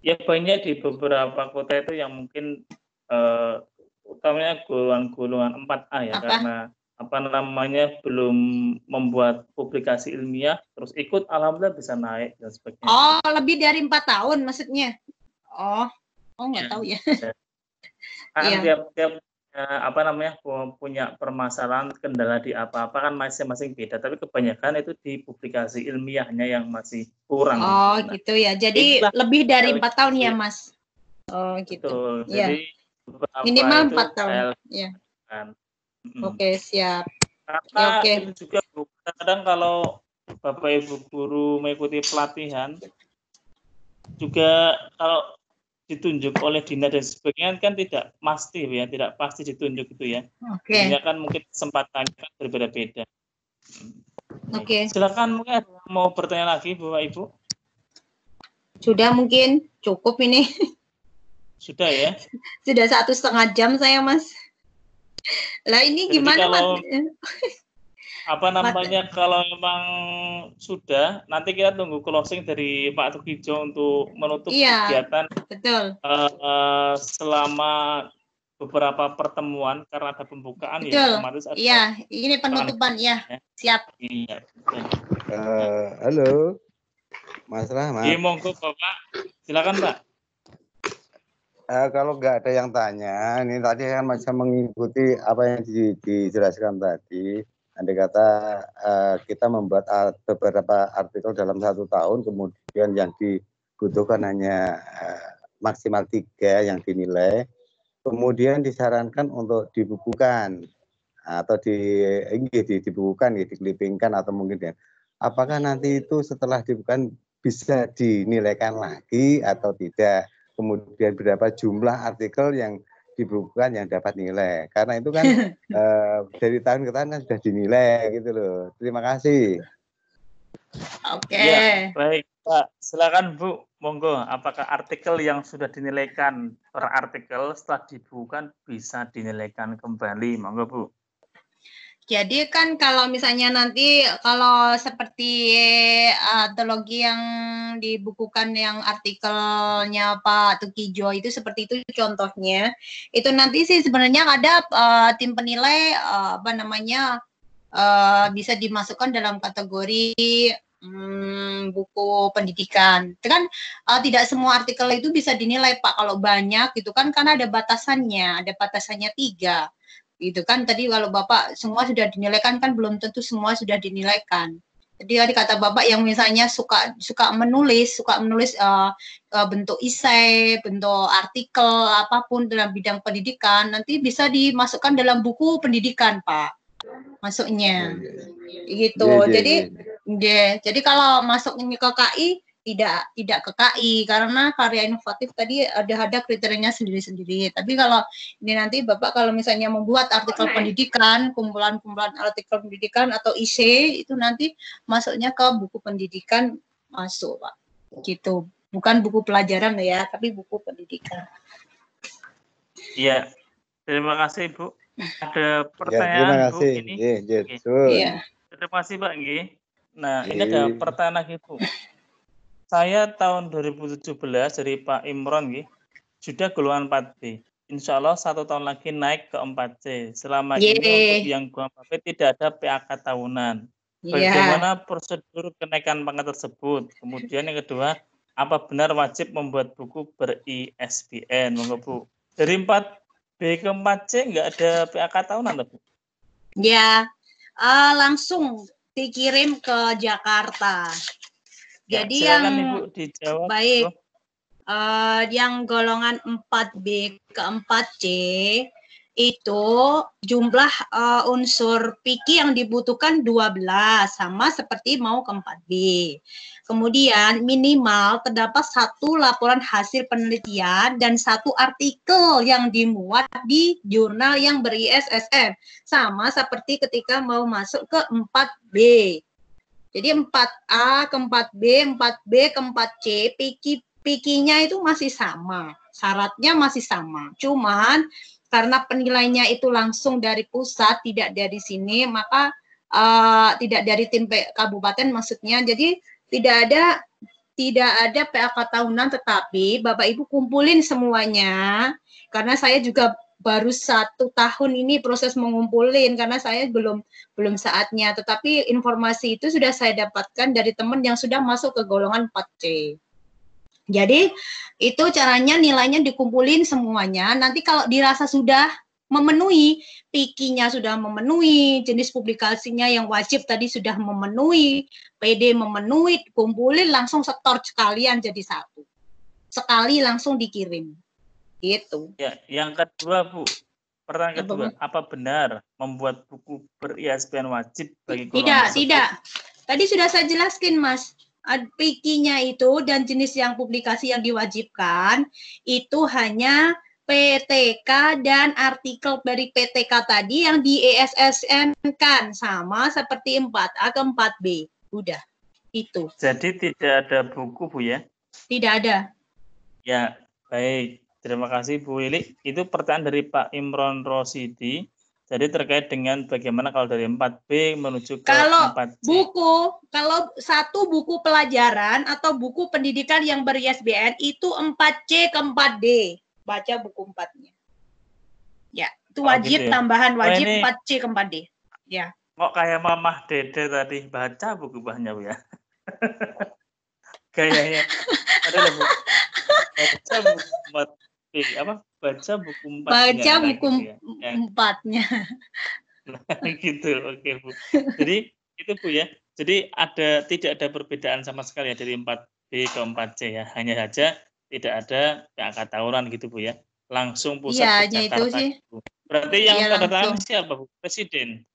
Ya banyak di beberapa kota itu yang mungkin utamanya golongan 4A ya. Karena belum membuat publikasi ilmiah, terus ikut alhamdulillah bisa naik dan sebagainya. Oh, lebih dari 4 tahun maksudnya. Oh nggak tahu ya. Kan tiap punya permasalahan kendala di apa-apa kan masing-masing beda, tapi kebanyakan itu di publikasi ilmiahnya yang masih kurang. Oh gitu ya. Jadi lebih dari 4 tahun ya Mas. Oh gitu. Betul. Ya. Jadi minimal 4 tahun. Ya. Oke, siap. Karena itu juga kadang kalau Bapak Ibu guru mengikuti pelatihan juga kalau ditunjuk oleh dinas dan sebagainya kan tidak pasti ya, tidak pasti ditunjuk itu ya. Oke. Kan mungkin kesempatannya kan berbeda-beda. Oke. Silakan mungkin mau bertanya lagi Bapak Ibu. Sudah mungkin cukup ini. Sudah ya. Sudah 1,5 jam saya Mas. Lah ini gimana kalau, Mas? Kalau memang sudah, nanti kita tunggu closing dari Pak Tukijo untuk menutup kegiatan. Betul. Selama beberapa pertemuan karena ada pembukaan betul. ya. Iya, ini penutupan ya. Siap. Iya. Halo, Mas Rahmat. Iya, monggo Bapak. Silakan Pak. Kalau nggak ada yang tanya, ini tadi saya masih mengikuti apa yang dijelaskan tadi. Andai kata kita membuat beberapa artikel dalam 1 tahun, kemudian yang dibutuhkan hanya maksimal 3 yang dinilai, kemudian disarankan untuk dibukukan atau dibukukan, dikelipingkan atau mungkin ya. Apakah nanti itu setelah dibukukan bisa dinilaikan lagi atau tidak? Kemudian berapa jumlah artikel yang dibukukan yang dapat nilai, karena itu kan dari tahun ke tahun kan sudah dinilai gitu loh. Terima kasih. Oke. Ya, baik Pak, silakan Bu, monggo. Apakah artikel yang sudah dinilaikan per artikel setelah dibukukan bisa dinilaikan kembali, monggo Bu. Jadi kan kalau misalnya nanti kalau seperti antologi yang dibukukan yang artikelnya Pak Tukijo itu seperti itu contohnya, itu nanti sih sebenarnya ada tim penilai bisa dimasukkan dalam kategori buku pendidikan. Itu kan tidak semua artikel itu bisa dinilai Pak, kalau banyak gitu kan karena ada batasannya 3. Gitu kan tadi kalau Bapak semua sudah dinilaikan kan belum tentu semua sudah dinilaikan. Jadi tadi kata Bapak yang misalnya suka menulis bentuk esai, bentuk artikel apapun dalam bidang pendidikan nanti bisa dimasukkan dalam buku pendidikan Pak. Masuknya. Gitu. Jadi kalau masuk ini ke KI tidak ke KI karena karya inovatif tadi ada kriterianya sendiri-sendiri. Tapi kalau ini nanti Bapak kalau misalnya membuat artikel pendidikan, kumpulan-kumpulan artikel pendidikan atau IC itu nanti masuknya ke buku pendidikan masuk Pak. Gitu. Bukan buku pelajaran ya, tapi buku pendidikan. Iya. Terima kasih Bu. Ada pertanyaan terima kasih. Bu ini. Iya. Terima kasih Pak Nggih. Nah, ini ada pertanyaan lagi Bu. Saya tahun 2017 dari Pak Imron sudah golongan 4B. insya Allah 1 tahun lagi naik ke 4C. Selama ini untuk yang 4B tidak ada PAK tahunan. Bagaimana prosedur kenaikan pangkat tersebut? Kemudian yang kedua, apa benar wajib membuat buku ber-ISBN? Monggo Bu. Dari 4B ke 4C nggak ada PAK tahunan, Bu? Ya, langsung dikirim ke Jakarta. Jadi ya, yang Ibu dijawab. Baik. Yang golongan 4B ke 4C itu jumlah unsur PIKI yang dibutuhkan 12, sama seperti mau ke 4B. Kemudian minimal terdapat 1 laporan hasil penelitian dan 1 artikel yang dimuat di jurnal yang ber-ISSN, sama seperti ketika mau masuk ke 4B. Jadi 4A ke 4B, 4B ke 4C, PIKI-nya itu masih sama, syaratnya masih sama. Cuman karena penilainya itu langsung dari pusat, tidak dari sini, maka tidak dari tim kabupaten maksudnya. Jadi tidak ada PAK tahunan, tetapi Bapak Ibu kumpulin semuanya. Karena saya juga baru 1 tahun ini proses mengumpulin, karena saya belum saatnya. Tetapi informasi itu sudah saya dapatkan dari teman yang sudah masuk ke golongan 4C. Jadi itu caranya, nilainya dikumpulin semuanya. Nanti kalau dirasa sudah memenuhi, PIKI-nya sudah memenuhi, jenis publikasinya yang wajib tadi sudah memenuhi, PD memenuhi, kumpulin langsung setor sekalian jadi 1. Sekali langsung dikirim. Gitu. Ya, yang kedua, Bu. Pertanyaan kedua, apa benar membuat buku ber-ISBN wajib bagi golongan tersebut? Tidak. Tadi sudah saya jelaskan, Mas. PIKI-nya itu dan jenis yang publikasi yang diwajibkan itu hanya PTK dan artikel dari PTK tadi yang di ISSN-kan, sama seperti 4A ke 4B. Udah, itu. Jadi tidak ada buku, Bu, ya? Tidak ada. Ya, baik. Terima kasih, Bu Lili. Itu pertanyaan dari Pak Imron Rosidi. Jadi terkait dengan bagaimana kalau dari 4B menuju ke 4C. Kalau 1 buku pelajaran atau buku pendidikan yang ber-ISBN itu 4C ke 4D. Baca buku 4-nya. Ya, itu wajib, gitu ya? Tambahan wajib 4C ke 4D. Ya. Kok kayak Mamah Dede tadi, baca buku banyak, Bu, ya? Kayaknya. Ada Bu. Baca buku 4B. Baca buku 4-nya. Baca buku 4-nya. Gitu, oke, Bu. Jadi itu, Bu, ya. Jadi tidak ada perbedaan sama sekali ya dari 4B ke 4C ya. Hanya saja tidak ada PAK tahunan gitu, Bu, ya. Langsung pusat ke Jakarta. Itu sih. Bu. Berarti yang tanda tangan siapa, Bu? Presiden.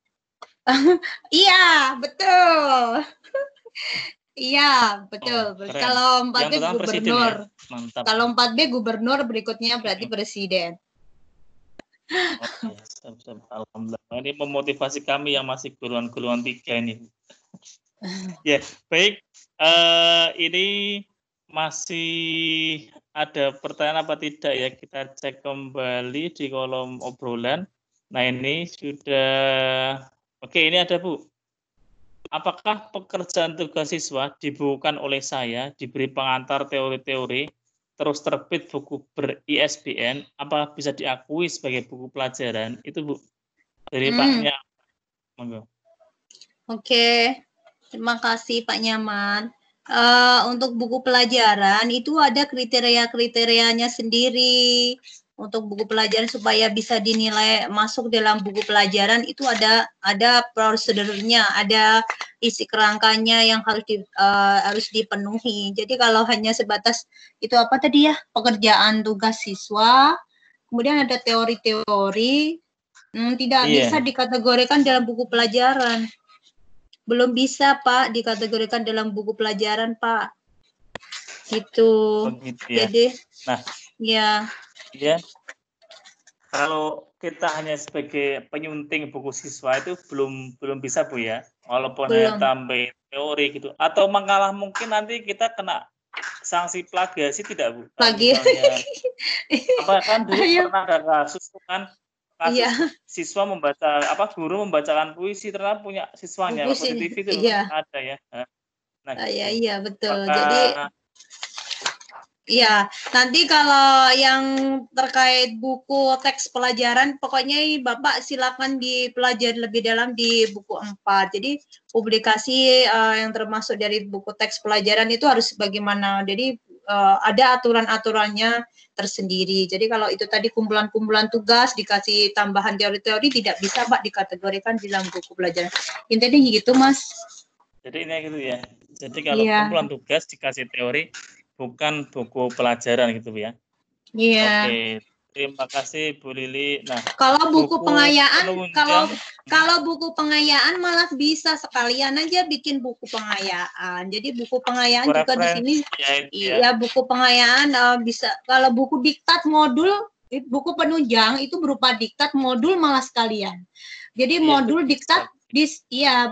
Iya, betul. Iya, betul. Kalau 4B gubernur. Ya? Kalau 4B gubernur, berikutnya berarti presiden. Oke, alhamdulillah. Ini memotivasi kami yang masih golongan 3 ini. Ya, baik. Ini masih ada pertanyaan apa tidak ya? Kita cek kembali di kolom obrolan. Nah, ini sudah. Oke, ini ada, Bu. Apakah pekerjaan tugas siswa dibukukan oleh saya, diberi pengantar teori-teori, terus terbit buku ber-ISBN, apa bisa diakui sebagai buku pelajaran? Itu, Bu, dari Pak Nyaman. Monggo. Oke, terima kasih Pak Nyaman. Untuk buku pelajaran itu ada kriteria-kriterianya sendiri. Untuk buku pelajaran supaya bisa dinilai masuk dalam buku pelajaran itu ada prosedurnya, ada isi kerangkanya yang harus dipenuhi. Jadi kalau hanya sebatas itu apa tadi ya, pekerjaan tugas siswa, kemudian ada teori-teori, tidak bisa dikategorikan dalam buku pelajaran. Belum bisa, Pak, dikategorikan dalam buku pelajaran, Pak. Gitu. Ya. Jadi, nah, ya, kalau kita hanya sebagai penyunting buku siswa itu belum bisa, Bu, ya. Walaupun hanya tambah teori gitu. Atau mengalah mungkin nanti kita kena sanksi plagiasi tidak, Bu? Plagiasi. Apa kan dulu pernah ada kasus kan? Siswa membaca guru membacakan puisi, ternyata punya siswanya positif itu ada ya. Nah, iya betul. Maka, jadi Iya, nanti kalau yang terkait buku teks pelajaran, pokoknya Bapak silakan dipelajari lebih dalam di buku 4. Jadi publikasi yang termasuk dari buku teks pelajaran itu harus bagaimana. Jadi ada aturan-aturannya tersendiri. Jadi kalau itu tadi kumpulan-kumpulan tugas dikasih tambahan teori-teori tidak bisa Pak dikategorikan dalam buku pelajaran. Intinya gitu Mas. Jadi ini gitu ya. Jadi kalau kumpulan tugas dikasih teori bukan buku pelajaran gitu ya. Iya. Oke, terima kasih Bu Lili. Nah, kalau buku pengayaan, kalau buku pengayaan malah bisa sekalian aja bikin buku pengayaan. Jadi buku pengayaan juga di sini, ya buku pengayaan bisa. Kalau buku diktat modul, buku penunjang itu berupa diktat modul malah sekalian. Jadi modul diktat.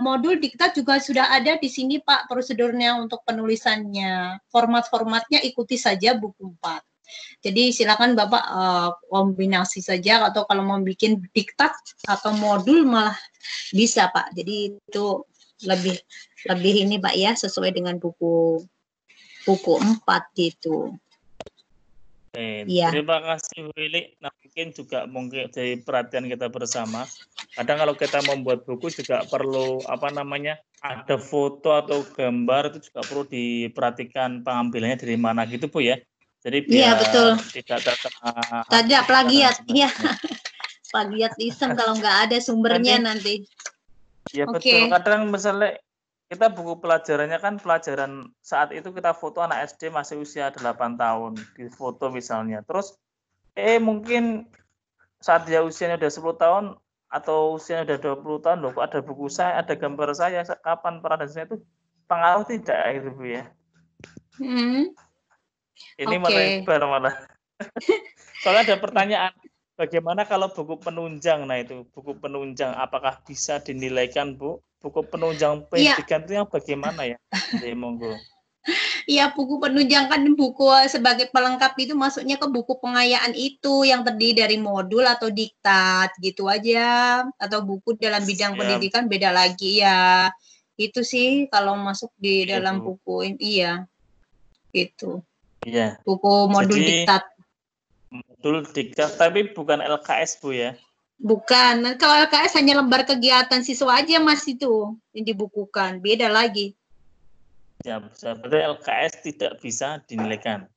Modul diktat juga sudah ada di sini Pak prosedurnya untuk penulisannya. Format-formatnya ikuti saja buku 4. Jadi silakan Bapak kombinasi saja atau kalau mau bikin diktat atau modul malah bisa Pak. Jadi itu lebih ini Pak ya sesuai dengan buku 4 gitu. Ya. Terima kasih Willy. Nah, mungkin dari perhatian kita bersama. Kadang kalau kita membuat buku juga perlu ada foto atau gambar itu juga perlu diperhatikan pengambilannya dari mana gitu Bu ya. Jadi biar betul. Tidak plagiat. Iya. Plagiat iseng kalau nggak ada sumbernya nanti. Iya betul. Kadang misalnya kita buku pelajarannya kan pelajaran saat itu kita foto anak SD masih usia 8 tahun di foto misalnya. Terus mungkin saat dia usianya udah 10 tahun atau usianya udah 20 tahun loh kok ada buku saya, ada gambar saya, kapan peradannya itu pengaruh tidak itu Bu ya. Ini malah. Soalnya ada pertanyaan, bagaimana kalau buku penunjang? Nah itu buku penunjang apakah bisa dinilaikan Bu? Buku penunjang pendidikan itu yang bagaimana ya? Jadi monggo. Iya, buku penunjang kan buku sebagai pelengkap itu masuknya ke buku pengayaan itu yang terdiri dari modul atau diktat gitu aja. Atau buku dalam bidang pendidikan beda lagi ya. Itu sih kalau masuk di dalam buku iya. Gitu. Iya. Buku modul diktat. Modul diktat tapi bukan LKS Bu ya? Bukan, kalau LKS hanya lembar kegiatan siswa aja Mas itu yang dibukukan, beda lagi. Ya, berarti LKS tidak bisa dinilaikan.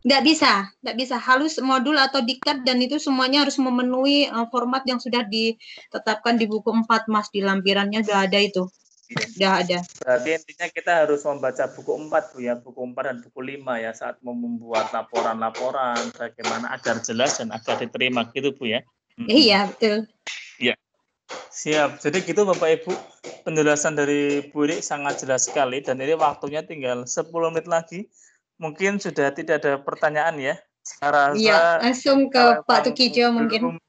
Nggak bisa. Halus modul atau diktat dan itu semuanya harus memenuhi format yang sudah ditetapkan di buku 4 Mas, di lampirannya sudah ada itu. Sudah ada. Berarti intinya kita harus membaca buku 4 Bu ya, buku 4 dan buku 5 ya saat membuat laporan-laporan bagaimana agar jelas dan agar diterima gitu Bu ya. Iya, betul. Iya. Siap. Jadi gitu Bapak Ibu, penjelasan dari Bu Ri sangat jelas sekali dan ini waktunya tinggal 10 menit lagi. Mungkin sudah tidak ada pertanyaan ya. Iya, langsung ke Pak Tukijo mungkin.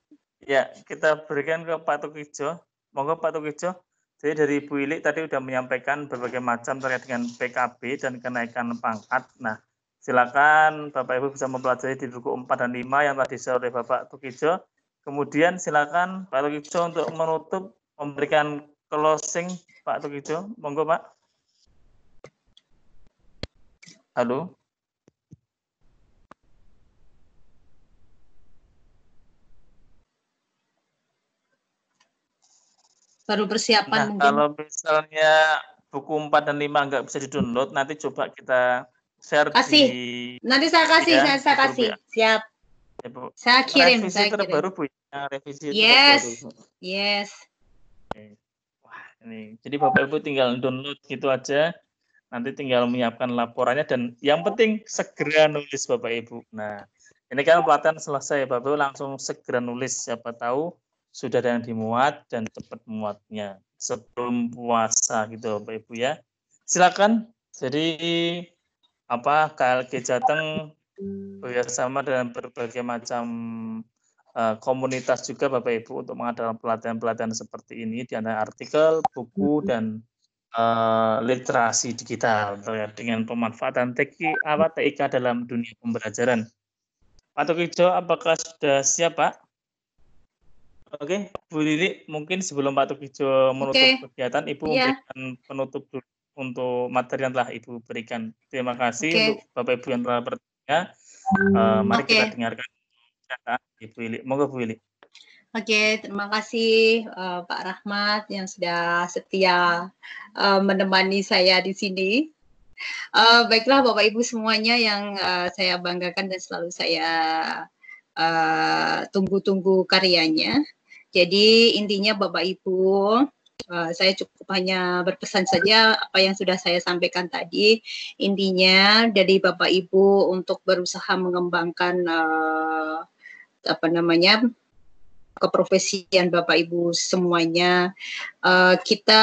Ya, kita berikan ke Pak Tukijo. Monggo Pak Tukijo. Jadi dari Bu Ili tadi sudah menyampaikan berbagai macam terkait dengan PKB dan kenaikan pangkat. Nah, silakan Bapak Ibu bisa mempelajari di buku 4 dan 5 yang tadi disampaikan oleh Bapak Tukijo. Kemudian silakan Pak Tukijo untuk menutup, memberikan closing Pak Tukijo. Monggo Pak. Halo. Baru persiapan mungkin. Kalau misalnya buku 4 dan 5 nggak bisa di-download, nanti coba kita share Nanti saya kasih, ya, saya kasih. Siap. Ya, Bu. Saya kirim. Revisi terbaru Bu. Revisi terbaru. Yes. Wah, ini. Jadi Bapak Ibu tinggal download gitu aja. Nanti tinggal menyiapkan laporannya dan yang penting segera nulis Bapak Ibu. Nah, ini kan pelatihan selesai, Bapak Ibu langsung segera nulis. Siapa tahu sudah ada yang dimuat dan cepat muatnya sebelum puasa gitu Bapak Ibu ya. Silakan. Jadi KLG Jateng bersama dengan berbagai macam komunitas juga Bapak Ibu untuk mengadakan pelatihan-pelatihan seperti ini di antara artikel, buku dan literasi digital dengan pemanfaatan TIK dalam dunia pembelajaran. Pak Tukijo, apakah sudah siap Pak? Oke, Bu Lili, mungkin sebelum Pak Tukijo menutup kegiatan, Ibu memberikan penutup dulu untuk materi yang telah Ibu berikan. Terima kasih Oke. untuk Bapak Ibu yang telah bertanya. Mari Oke. kita dengarkan pernyataan Ibu Willy. Monggo Bu Willy. Oke, terima kasih Pak Rahmat yang sudah setia menemani saya di sini. Baiklah Bapak Ibu semuanya yang saya banggakan dan selalu saya tunggu-tunggu karyanya. Jadi intinya Bapak Ibu, saya cukup hanya berpesan saja apa yang sudah saya sampaikan tadi. Intinya dari Bapak Ibu untuk berusaha mengembangkan keprofesian Bapak Ibu semuanya. Kita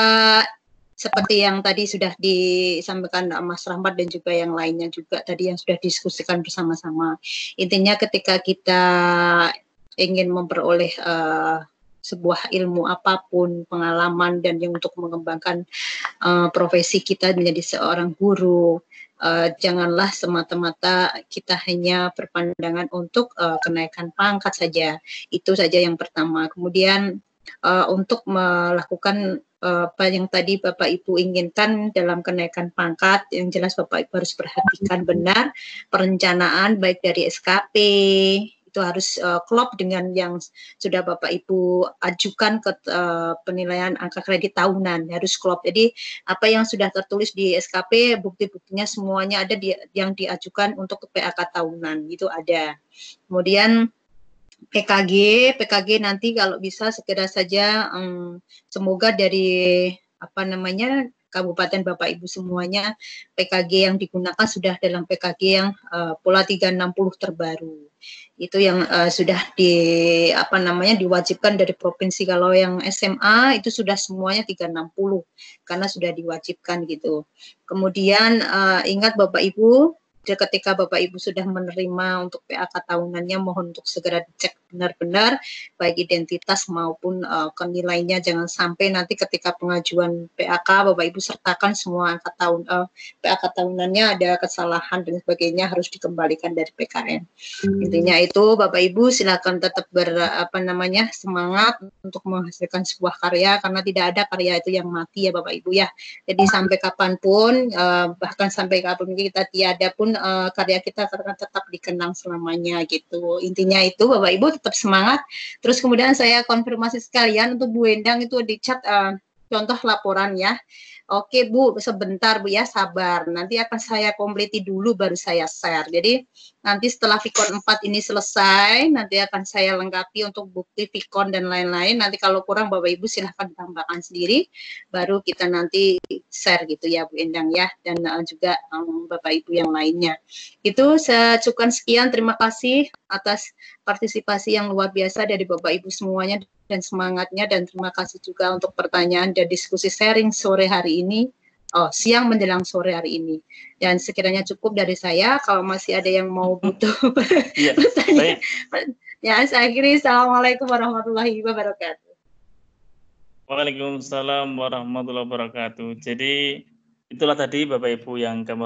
seperti yang tadi sudah disampaikan Mas Rahmat dan juga yang lainnya juga tadi yang sudah diskusikan bersama-sama. Intinya ketika kita ingin memperoleh sebuah ilmu apapun, pengalaman dan yang untuk mengembangkan profesi kita menjadi seorang guru, janganlah semata-mata kita hanya berpandangan untuk kenaikan pangkat saja. Itu saja yang pertama. Kemudian untuk melakukan apa yang tadi Bapak Ibu inginkan dalam kenaikan pangkat, yang jelas Bapak Ibu harus perhatikan benar perencanaan baik dari SKP, itu harus klop dengan yang sudah Bapak Ibu ajukan ke penilaian angka kredit tahunan, harus klop. Jadi apa yang sudah tertulis di SKP, bukti-buktinya semuanya ada yang diajukan untuk ke PAK tahunan, itu ada. Kemudian PKG nanti kalau bisa segera saja semoga dari Kabupaten Bapak Ibu semuanya PKG yang digunakan sudah dalam PKG yang pola 360 terbaru. Itu yang sudah diwajibkan dari provinsi. Kalau yang SMA itu sudah semuanya 360 karena sudah diwajibkan gitu. Kemudian ingat Bapak Ibu, ketika Bapak Ibu sudah menerima untuk PAK tahunannya, mohon untuk segera dicek benar-benar baik identitas maupun nilainya. Jangan sampai nanti ketika pengajuan PAK Bapak Ibu sertakan semua angka PAK tahunannya ada kesalahan dan sebagainya, harus dikembalikan dari PKN. Intinya itu Bapak Ibu silakan tetap semangat untuk menghasilkan sebuah karya, karena tidak ada karya itu yang mati ya Bapak Ibu ya. Jadi sampai kapanpun bahkan sampai kapan kita tiada pun karya kita akan tetap dikenang selamanya gitu. Intinya itu Bapak Ibu tetap semangat. Terus kemudian saya konfirmasi sekalian untuk Bu Endang itu di chat contoh laporan ya. Oke Bu, sebentar Bu ya, sabar. Nanti akan saya kompleti dulu baru saya share. Jadi nanti setelah Vicon 4 ini selesai, nanti akan saya lengkapi untuk bukti Vicon dan lain-lain. Nanti kalau kurang Bapak Ibu silahkan tambahkan sendiri, baru kita nanti share gitu ya Bu Endang ya, dan juga Bapak Ibu yang lainnya. Itu saya cukupkan sekian, terima kasih atas partisipasi yang luar biasa dari Bapak Ibu semuanya dan semangatnya, dan terima kasih juga untuk pertanyaan dan diskusi sharing sore hari ini, siang menjelang sore hari ini. Dan sekiranya cukup dari saya, kalau masih ada yang mau butuh bertanya, ya saya akhiri. Assalamualaikum warahmatullahi wabarakatuh. Waalaikumsalam warahmatullahi wabarakatuh. Jadi itulah tadi Bapak Ibu yang kami